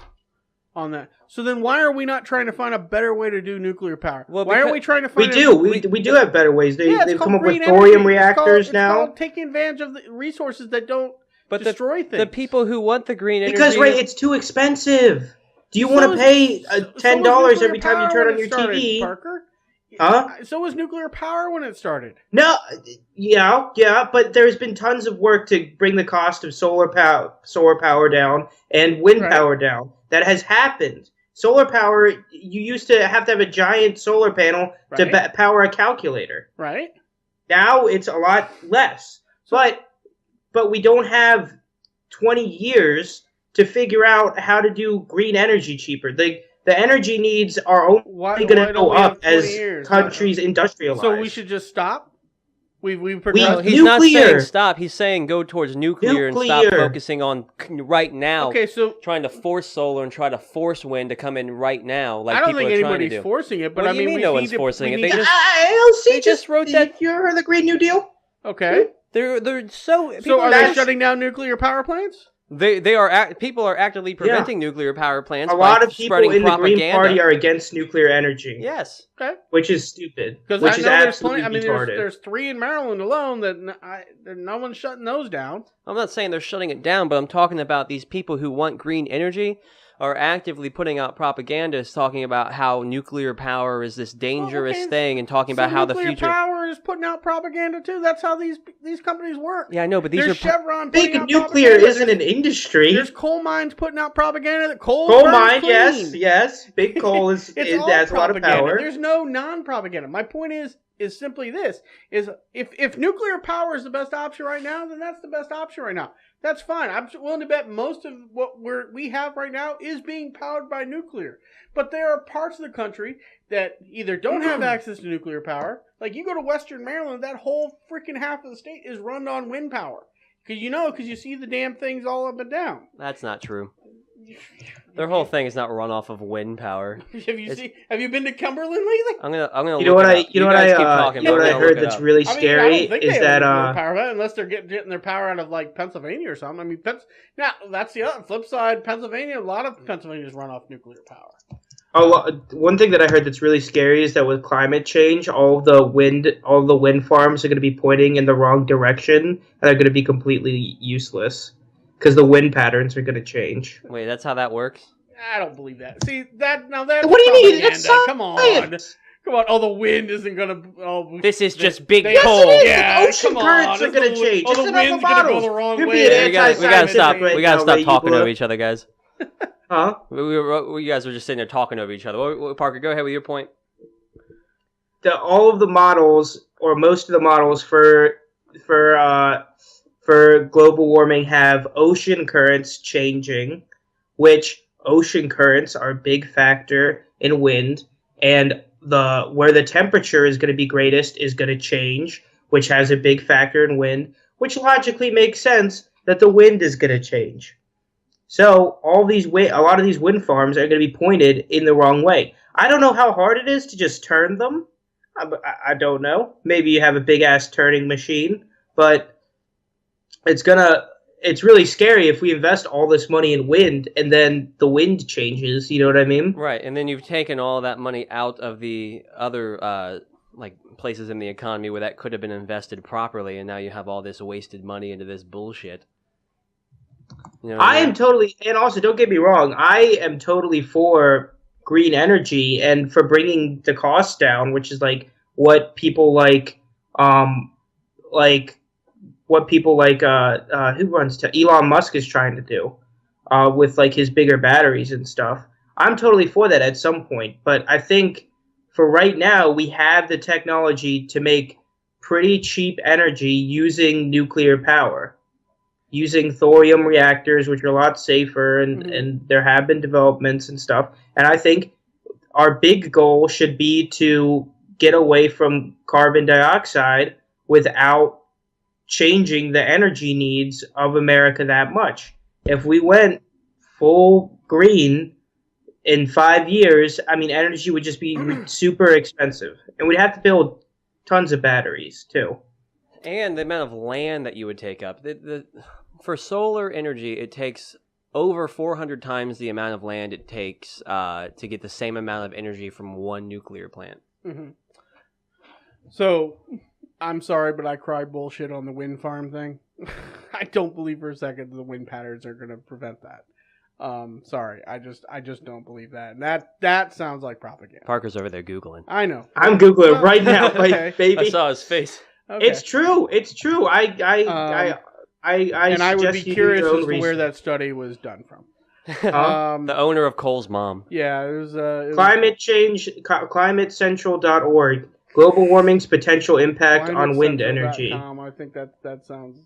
on that. So then why are we not trying to find a better way to do nuclear power? Well, why are we trying to find We do have better ways. They've come up with thorium reactors now. It's called taking advantage of the resources that don't destroy things. The people who want the green energy... Because, Ray, it's too expensive. Do you want to pay $10 every time you turn on your TV? Parker? Huh? So was nuclear power when it started. No, yeah, but there's been tons of work to bring the cost of solar power down and wind power down. That has happened. Solar power, you used to have a giant solar panel to power a calculator. Right. Now it's a lot less. But we don't have 20 years to figure out how to do green energy cheaper. The energy needs are only going to go up as countries industrialize. So we should just stop? He's not saying stop. He's saying go towards nuclear and stop focusing on right now. Okay, so trying to force solar and try to force wind to come in right now. Like I don't people think are trying to anybody's do. forcing it, but What do you mean no one's forcing it? They just wrote that. You heard the Green New Deal? Okay. They're so. So are they shutting down nuclear power plants? People are actively preventing nuclear power plants. A lot of people in the Green Party are against nuclear energy. Yes. Okay. Which is stupid. Which is absolutely retarded. There's 3 in Maryland alone that no one's shutting those down. I'm not saying they're shutting it down, but I'm talking about these people who want green energy are actively putting out propaganda talking about how nuclear power is this dangerous thing and talking about how the future... Nuclear power is putting out propaganda too. That's how these companies work. Yeah, I know, but these There's are... Chevron Big putting out nuclear propaganda. isn't an industry. There's coal mines putting out propaganda that coal Coal burns mine, clean. yes. Big coal has a lot of power. There's no non-propaganda. My point is simply this: is if nuclear power is the best option right now, then that's the best option right now. That's fine. I'm willing to bet most of what we have right now is being powered by nuclear. But there are parts of the country that either don't have access to nuclear power. Like you go to Western Maryland, that whole freaking half of the state is run on wind power. Because you see the damn things all up and down. That's not true. Their whole thing is not run off of wind power. Have you been to Cumberland lately? I'm gonna. You know what I heard that's really I scary don't think is they that have power unless they're getting their power out of like Pennsylvania or something. I mean, now that's the other flip side. Pennsylvania, a lot of Pennsylvania's run off nuclear power. One thing that I heard that's really scary is that with climate change, all the wind farms are going to be pointing in the wrong direction and they're going to be completely useless because the wind patterns are going to change. Wait, that's how that works? I don't believe that. See that now? That's what do you mean? propaganda. It's science. Come on. Oh, the wind isn't gonna. Oh, this is just big yes, coal. It is. Yeah, Ocean currents are going to change. Oh, the wind's going to go the wrong way. We gotta stop. We gotta stop talking over each other, guys. Huh? You guys were just sitting there talking over each other. Parker, go ahead with your point. All of the models, or most of the models for global warming, have ocean currents changing, which ocean currents are a big factor in wind, and where the temperature is going to be greatest is going to change, which has a big factor in wind, which logically makes sense that the wind is going to change. So a lot of these wind farms are going to be pointed in the wrong way. I don't know how hard it is to just turn them. I don't know. Maybe you have a big ass turning machine, but it's really scary if we invest all this money in wind and then the wind changes. You know what I mean? Right, and then you've taken all that money out of the other places in the economy where that could have been invested properly, and now you have all this wasted money into this bullshit. You know what I mean? am totally, and also don't get me wrong, I am totally for green energy and for bringing the cost down, which is like what people like Elon Musk is trying to do with like his bigger batteries and stuff. I'm totally for that at some point, but I think for right now we have the technology to make pretty cheap energy using nuclear power. Using thorium reactors, which are a lot safer, and there have been developments and stuff. And I think our big goal should be to get away from carbon dioxide without changing the energy needs of America that much. If we went full green in 5 years, I mean, energy would just be super expensive. And we'd have to build tons of batteries, too. And the amount of land that you would take up. For solar energy, it takes over 400 times the amount of land it takes to get the same amount of energy from one nuclear plant. Mm-hmm. So, I'm sorry, but I cry bullshit on the wind farm thing. I don't believe for a second the wind patterns are going to prevent that. Sorry, I just don't believe that. And that sounds like propaganda. Parker's over there Googling. I know. I'm Googling right now, okay. baby. I saw his face. Okay. It's true. I would be curious as to where that study was done from. The owner of Cole's mom. Yeah, it was climate change. ClimateCentral.org. Global warming's potential impact on wind energy. I think that sounds.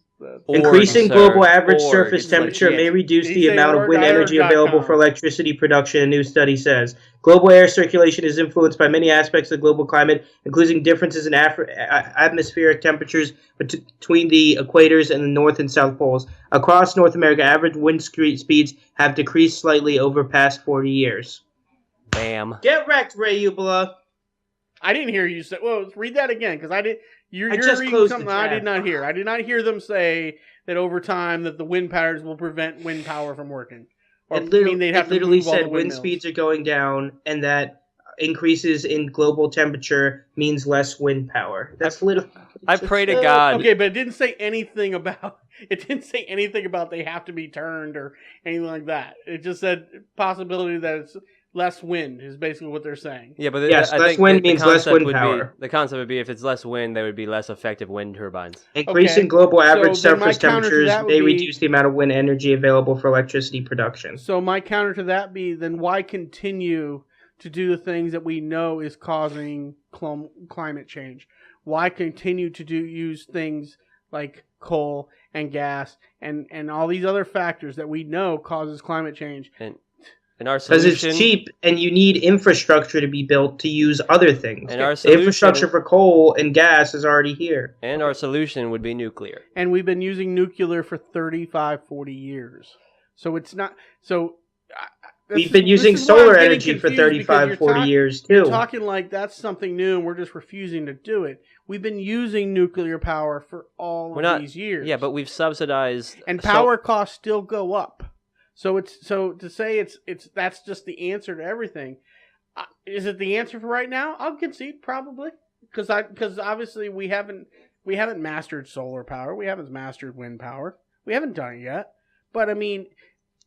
Increasing global average surface temperature may reduce the amount of wind energy available for electricity production, a new study says. Global air circulation is influenced by many aspects of the global climate, including differences in atmospheric temperatures between the equators and the North and South Poles. Across North America, average wind speeds have decreased slightly over past 40 years. Bam. Get wrecked, Ray Ubala. I didn't hear you say. Well, read that again, because I did. You're just reading something I did not hear. I did not hear them say that over time that the wind patterns will prevent wind power from working. Or it literally, they'd have it literally to move said wind speeds are going down, and that increases in global temperature means less wind power. That's literally. I pray to God. Okay, but it didn't say anything about. It didn't say anything about they have to be turned or anything like that. It just said possibility that it's less wind is basically what they're saying. Yeah, but Yes, I less think wind the means less concept wind would power. Be, the concept would be if it's less wind, there would be less effective wind turbines. Increasing global average So then my surface counter to temperatures that would may be- reduce the amount of wind energy available for electricity production. So my counter to that be, then why continue to do the things that we know is causing climate change? Why continue to use things like coal and gas and all these other factors that we know causes climate change? And our Because solution, it's cheap and you need infrastructure to be built to use other things. And our The solution, infrastructure for coal and gas is already here. And our solution would be nuclear. And we've been using nuclear for 35, 40 years. So it's not... So We've been using solar energy for 35, 40 years, too. You're talking like that's something new and we're just refusing to do it. We've been using nuclear power for all these years. Yeah, but we've subsidized... And power costs still go up. So to say it's that's just the answer to everything. Is it the answer for right now? I'll concede probably, because obviously we haven't mastered solar power, we haven't mastered wind power, we haven't done it yet. But I mean,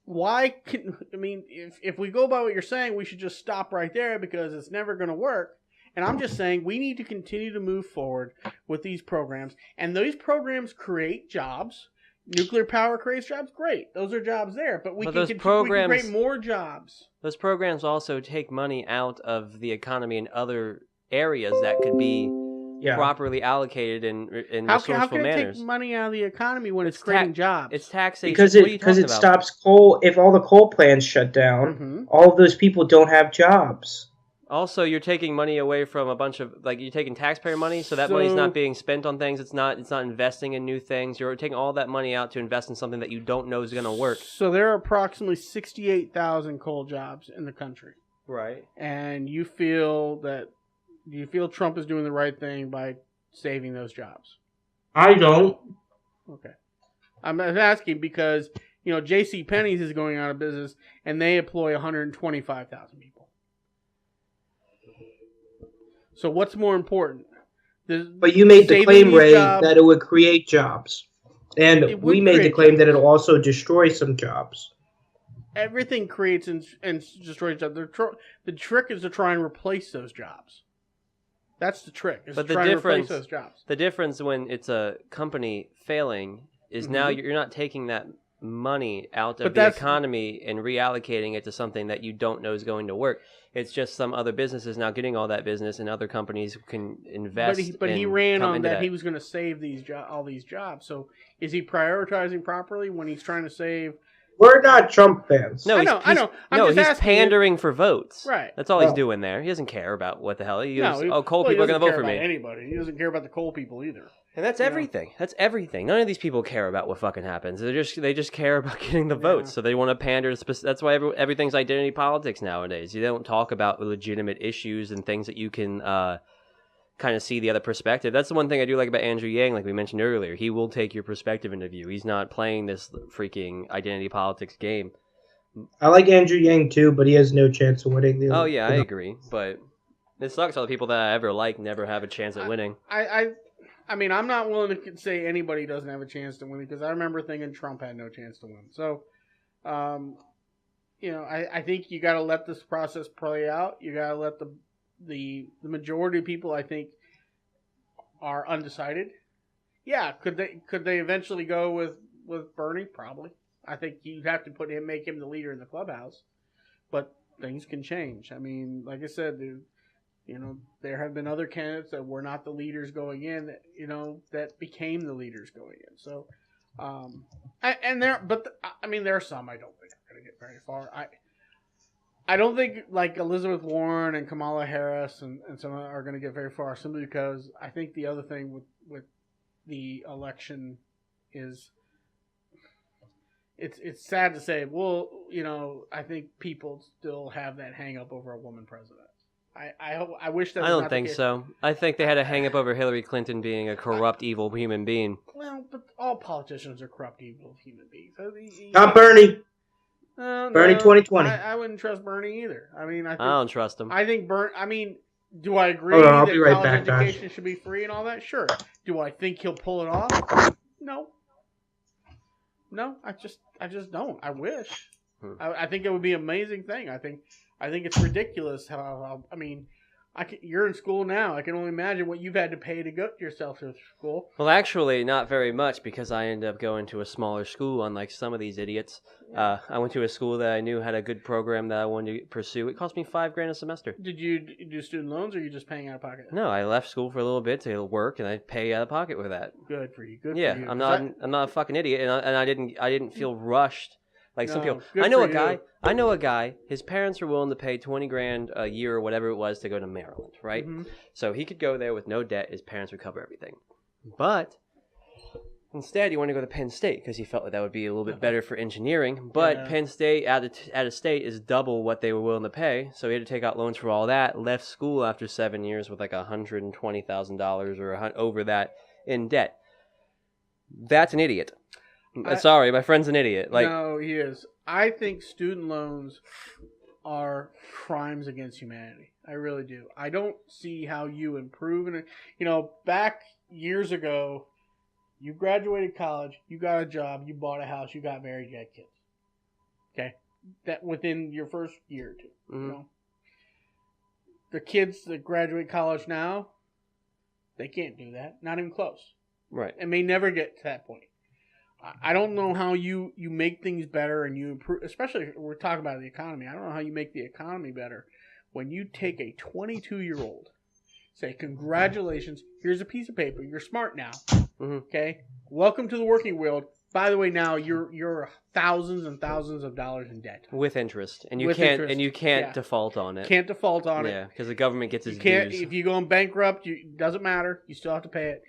if we go by what you're saying, we should just stop right there because it's never going to work. And I'm just saying we need to continue to move forward with these programs, and those programs create jobs. Nuclear power creates jobs. Great, those are jobs there. But we can create more jobs. Those programs also take money out of the economy in other areas that could be properly allocated in resourceful manners. How can it take money out of the economy when it's creating jobs? It's taxation. Because it stops coal. If all the coal plants shut down, all of those people don't have jobs. Also, you're taking money away from a bunch of, you're taking taxpayer money, so that money's not being spent on things. It's not investing in new things. You're taking all that money out to invest in something that you don't know is going to work. So there are approximately 68,000 coal jobs in the country. Right. And do you feel Trump is doing the right thing by saving those jobs? I don't. Okay. I'm asking because, J.C. Penney's is going out of business, and they employ 125,000 people. So what's more important? But you made the claim, Ray, that it would create jobs. And we made the claim that it'll also destroy some jobs. Everything creates and destroys jobs. The trick is to try and replace those jobs. That's the trick. But the difference when it's a company failing is now you're not taking that money out of the economy and reallocating it to something that you don't know is going to work. It's just some other businesses now getting all that business, and other companies can invest. But he ran on that he was going to save all these jobs. So is he prioritizing properly when he's trying to save? We're not Trump fans. No, I know. He's pandering for votes. Right. That's all he's doing there. He doesn't care about what the hell. Coal people are going to vote for me. Anybody. He doesn't care about the coal people either. And that's everything. That's everything. None of these people care about what fucking happens. They just care about getting the votes. So they want to pander. That's why everything's identity politics nowadays. You don't talk about legitimate issues and things that you can kind of see the other perspective. That's the one thing I do like about Andrew Yang, like we mentioned earlier. He will take your perspective into view. He's not playing this freaking identity politics game. I like Andrew Yang too, but he has no chance of winning. I agree. But it sucks all the people that I ever like never have a chance at winning. I mean, I'm not willing to say anybody doesn't have a chance to win because I remember thinking Trump had no chance to win. So, I think you got to let this process play out. You got to let the majority of people, I think, are undecided. Yeah, could they eventually go with Bernie? Probably. I think you'd have to make him the leader in the clubhouse, but things can change. I mean, like I said, there have been other candidates that were not the leaders going in that became the leaders going in. So, there are some I don't think are going to get very far. I don't think like Elizabeth Warren and Kamala Harris and some are going to get very far simply because I think the other thing with the election is it's sad to say. Well, I think people still have that hang up over a woman president. I wish that was I don't not think the case. so. I think they had a hang up over Hillary Clinton being a corrupt, evil human being. Well, but all politicians are corrupt, evil human beings. Not Bernie. Bernie 2020. I wouldn't trust Bernie either. I mean, I don't trust him. I think do I agree that college education should be free and all that? Sure. Do I think he'll pull it off? No. No, I just don't. I wish. Hmm. I think it would be an amazing thing. I think it's ridiculous how I mean, you're in school now. I can only imagine what you've had to pay to go yourself to school. Well, actually, not very much because I ended up going to a smaller school, unlike some of these idiots. I went to a school that I knew had a good program that I wanted to pursue. It cost me $5,000 a semester. Did you do student loans, or are you just paying out of pocket? No, I left school for a little bit to work, and I pay out of pocket with that. Good for you. Good Yeah, for you. I'm not a fucking idiot, and I didn't feel rushed like some No, people. good I know for a guy. you. I know a guy. His parents were willing to pay $20,000 a year or whatever it was to go to Maryland, right? Mm-hmm. So he could go there with no debt. His parents would cover everything, but instead, he wanted to go to Penn State because he felt like that would be a little bit better for engineering. But Yeah. Penn State, out of state, is double what they were willing to pay. So he had to take out loans for all that. Left school after 7 years with like $120,000 or over that in debt. That's an idiot. Sorry, my friend's an idiot. Like, no, he is. I think student loans are crimes against humanity. I really do. I don't see how you improve. And back years ago, you graduated college, you got a job, you bought a house, you got married, you had kids. Okay, that within your first year or two. mm-hmm. The kids that graduate college now, they can't do that. Not even close. Right. And may never get to that point. I don't know how you make things better and you improve, especially if we're talking about the economy. I don't know how you make the economy better when you take a 22-year-old, say, congratulations, here's a piece of paper, you're smart now, Mm-hmm. okay? Welcome to the working world. By the way, now you're thousands and thousands of dollars in debt. With interest. And you With can't interest. can't Yeah. default on it. Can't default on it. Yeah, because the government gets its You can't, dues. if you go bankrupt, doesn't matter. You still have to pay it.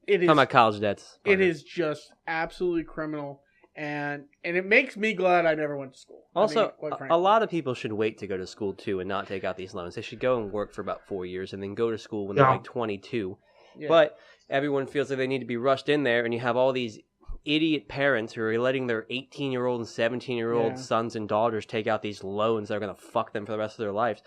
It is. Talking about college debts. It is just absolutely criminal, and it makes me glad I never went to school. Also, quite a frankly. lot of people should wait to go to school too and not take out these loans. They should go and work for about 4 years and then go to school when they're Yeah. like 22. Yeah. But everyone feels like they need to be rushed in there, and you have all these idiot parents who are letting their 18-year-old and 17-year-old Yeah. sons and daughters take out these loans that are going to fuck them for the rest of their lives.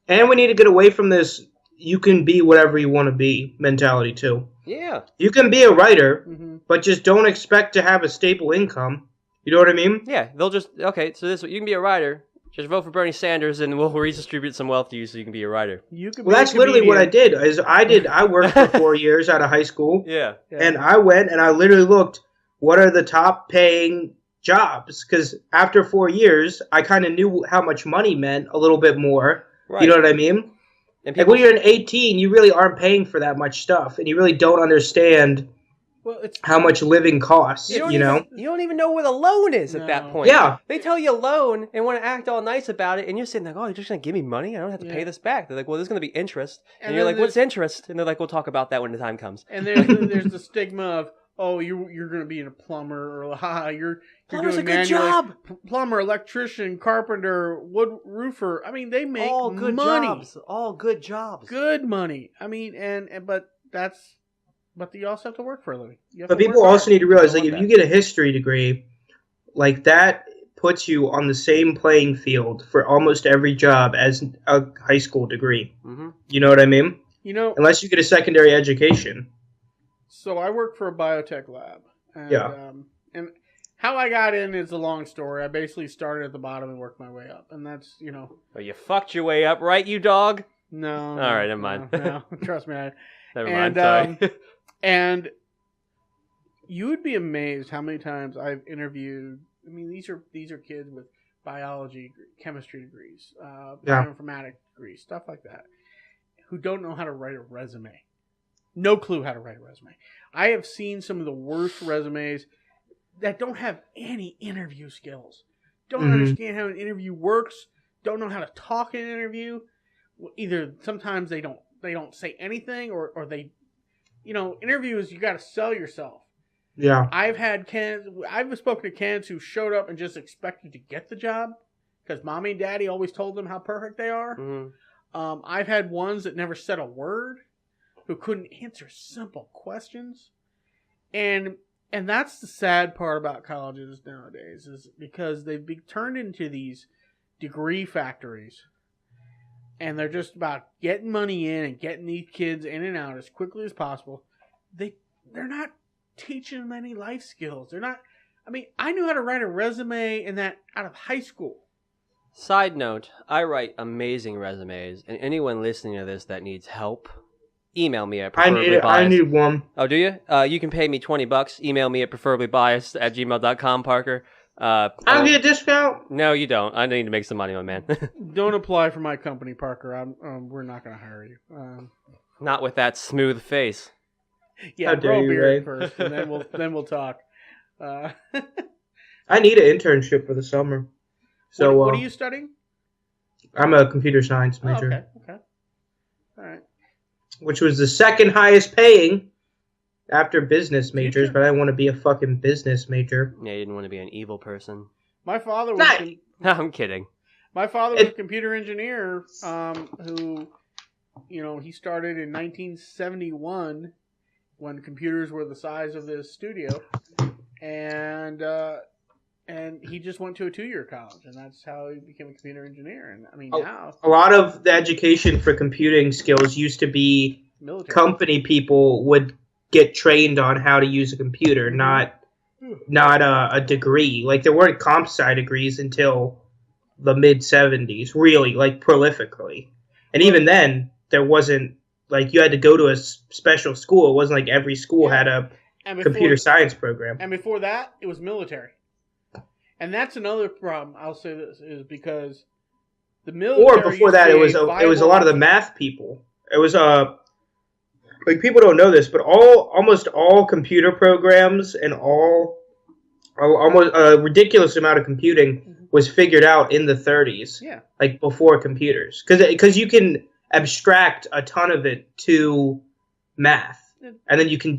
And we need to get away from this you can be whatever you want to be mentality too. Yeah. You can be a writer, Mm-hmm. but just don't expect to have a stable income. You know what I mean? Yeah, they'll just, okay, so you can be a writer. Just vote for Bernie Sanders and we'll redistribute some wealth to you so you can be a writer. You could Well, be that's a literally what I comedian. did. I worked for 4 years out of high school, Yeah. Yeah. and I went and I literally looked, what are the top paying jobs? Because after 4 years, I kind of knew how much money meant a little bit more. Right. You know what I mean? And Like when you're 18, you really aren't paying for that much stuff, and you really don't understand Well, it's how much living costs. You don't You know? You don't even know where the loan is at that No. point. Yeah. They tell you a loan and want to act all nice about it, and you're sitting like, oh, you're just going to give me money? I don't have to pay Yeah. this back. They're like, well, there's going to be interest. And, And you're then like, what's interest? And they're like, we'll talk about that when the time comes. and there's the stigma of, oh, you're going to be a plumber, or you're Plumber's doing a good manual job. plumber, electrician, carpenter, wood roofer. I mean, they make All good money. jobs. All good jobs. Good money. I mean, but you also have to work for a living. You have But to people work also hard. need to realize, Don't like, want if you get a history degree, like that puts you on the same playing field for almost every job as a high school degree. Mm-hmm. You know what I mean? You know, Unless you get a secondary education. so I work for a biotech lab. And, Yeah. And how I got in is a long story. I basically started at the bottom and worked my way up. And that's, Oh, you fucked your way up, right, you dog? no. All right, never mind. No, trust me. Never And, mind, sorry. And you would be amazed how many times I've interviewed. I mean, these are kids with biology, chemistry degrees, Yeah. bioinformatics degrees, stuff like that, who don't know how to write a resume. No clue how to write a resume. I have seen some of the worst resumes that don't have any interview skills. Don't Mhm. understand how an interview works. Don't know how to talk in an interview. Either sometimes they don't say anything, or they, interviews, you got to sell yourself. Yeah. I've spoken to kids who showed up and just expected to get the job because mommy and daddy always told them how perfect they are. Mhm. I've had ones that never said a word, who couldn't answer simple questions, and that's the sad part about colleges nowadays, is because they've been turned into these degree factories, and they're just about getting money in and getting these kids in and out as quickly as possible. They're not teaching them any life skills. They're not. I mean, I knew how to write a resume and that out of high school. Side note, I write amazing resumes, and anyone listening to this that needs help, email me at preferablybiased. I need one. Oh, do you? You can pay me $20. Email me at preferablybiased@gmail.com, Parker. I'll get a discount. No, you don't. I need to make some money, my man. Don't apply for my company, Parker. We're not going to hire you. Not with that smooth face. Yeah, grow a beard first, and then we'll talk. I need an internship for the summer. So what are you studying? I'm a computer science major. Oh, okay. All right. Which was the second highest paying after business majors, but I want to be a fucking business major. Yeah, you didn't want to be an evil person. My father was. I'm kidding. My father was a computer engineer who, he started in 1971 when computers were the size of this studio, and he just went to a 2-year college, and that's how he became a computer engineer. And I mean, now a lot of the education for computing skills used to be military. Company people would get trained on how to use a computer, not a degree. Like, there weren't comp sci degrees until the mid 70s, really, like, prolifically. And even then, there wasn't, like, you had to go to a special school. It wasn't like every school had a computer science program. And before that, it was military. And that's another problem, I'll say this, is because the military... Or before that, it was a lot of the math people. It was, like, people don't know this, but almost all computer programs and almost a ridiculous amount of computing was figured out in the 30s. Yeah. Like, before computers. Because you can abstract a ton of it to math. And then you can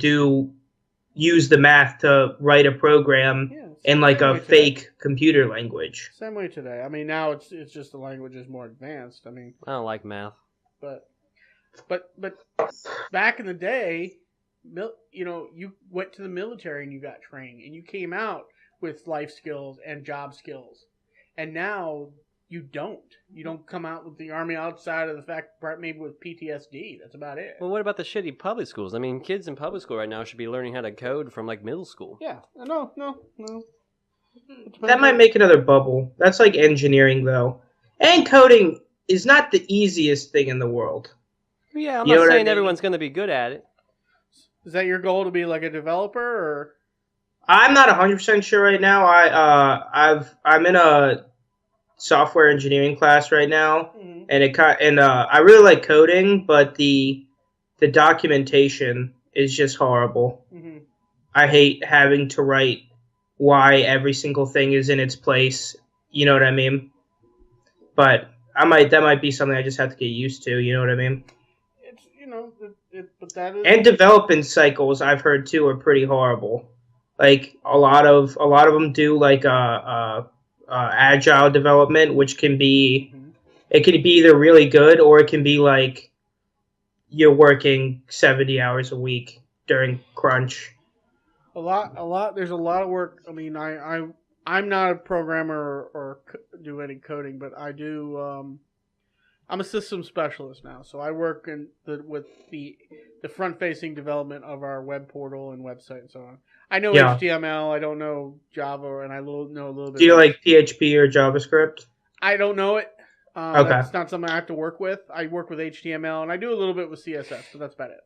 use the math to write a program in, like, a fake computer language. Same way today. I mean, now it's just the language is more advanced. I mean... I don't like math. But back in the day, you went to the military and you got trained, and you came out with life skills and job skills. And now you don't. You don't come out with the Army outside of the fact maybe with PTSD. That's about it. Well, what about the shitty public schools? I mean, kids in public school right now should be learning how to code from, like, middle school. Yeah. No. That might make another bubble. That's like engineering, though. And coding is not the easiest thing in the world. Yeah, I'm not saying everyone's going to be good at it. Is that your goal, to be like a developer, or? I'm not 100% sure right now. I'm in a software engineering class right now, and I really like coding, but the documentation is just horrible. I hate having to write why every single thing is in its place. You know what I mean? But that might be something I just have to get used to. You know what I mean? But that is... And development cycles, I've heard too, are pretty horrible. Like, a lot of them do like agile development, which can be it can be either really good, or it can be like you're working 70 hours a week during crunch. A lot. There's a lot of work. I mean, I'm not a programmer or do any coding, but I do. I'm a system specialist now, so I work with the front-facing development of our web portal and website and so on. I know HTML. I don't know Java, and I know a little bit. Do you like PHP or JavaScript? I don't know it. Okay. That's not something I have to work with. I work with HTML, and I do a little bit with CSS, but that's about it.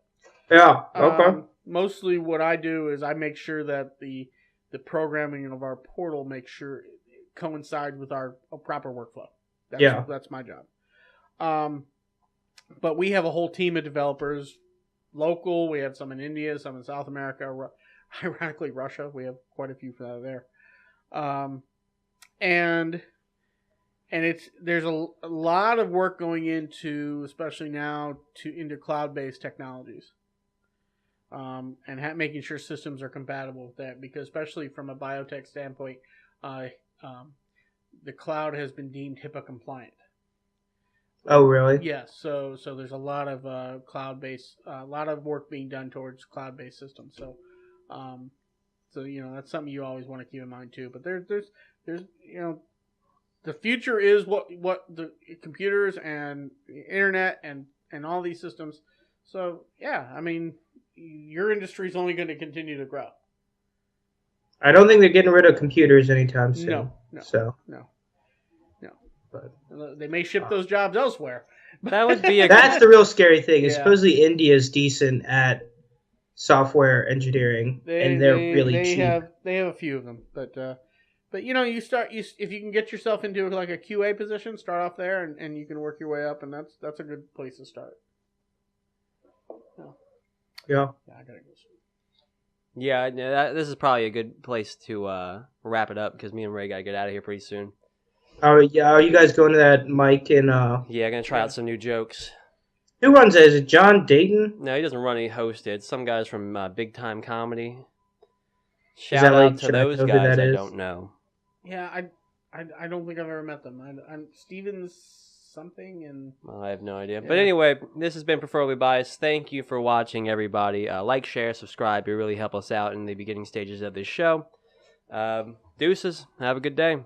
Yeah. Okay. Mostly, what I do is I make sure that the programming of our portal makes sure it coincides with our proper workflow. That's my job. But we have a whole team of developers, local. We have some in India, some in South America. Ironically, Russia. We have quite a few for there. And there's a lot of work going into, especially now, into cloud-based technologies. And making sure systems are compatible with that, because especially from a biotech standpoint, the cloud has been deemed HIPAA compliant. Oh, really? Yes. So there's a lot of cloud-based, a lot of work being done towards cloud-based systems. So that's something you always want to keep in mind too. But there's the future is what the computers and the internet and all these systems. So yeah, I mean, your industry is only going to continue to grow. I don't think they're getting rid of computers anytime soon. No. So. But they may ship those jobs elsewhere. That would be That's the real scary thing. Is Yeah. supposedly India's decent at software engineering, and they're really cheap. They have a few of them, but you start if you can get yourself into like a QA position, start off there, and you can work your way up, and that's a good place to start. Yeah. I gotta go. Yeah, this is probably a good place to wrap it up because me and Ray gotta get out of here pretty soon. Are you guys going to that Mike and Yeah, gonna try out some new jokes. Who runs it? Is it John Dayton? No, he doesn't run any hosted. Some guys from Big Time Comedy. that Shout like- out to should I those know who guys. that I is? don't know. Yeah, I don't think I've ever met them. I'm Stevens something and. I have no idea. Yeah. But anyway, this has been Preferably Biased. Thank you for watching, everybody. Like, share, subscribe. You really help us out in the beginning stages of this show. Deuces. Have a good day.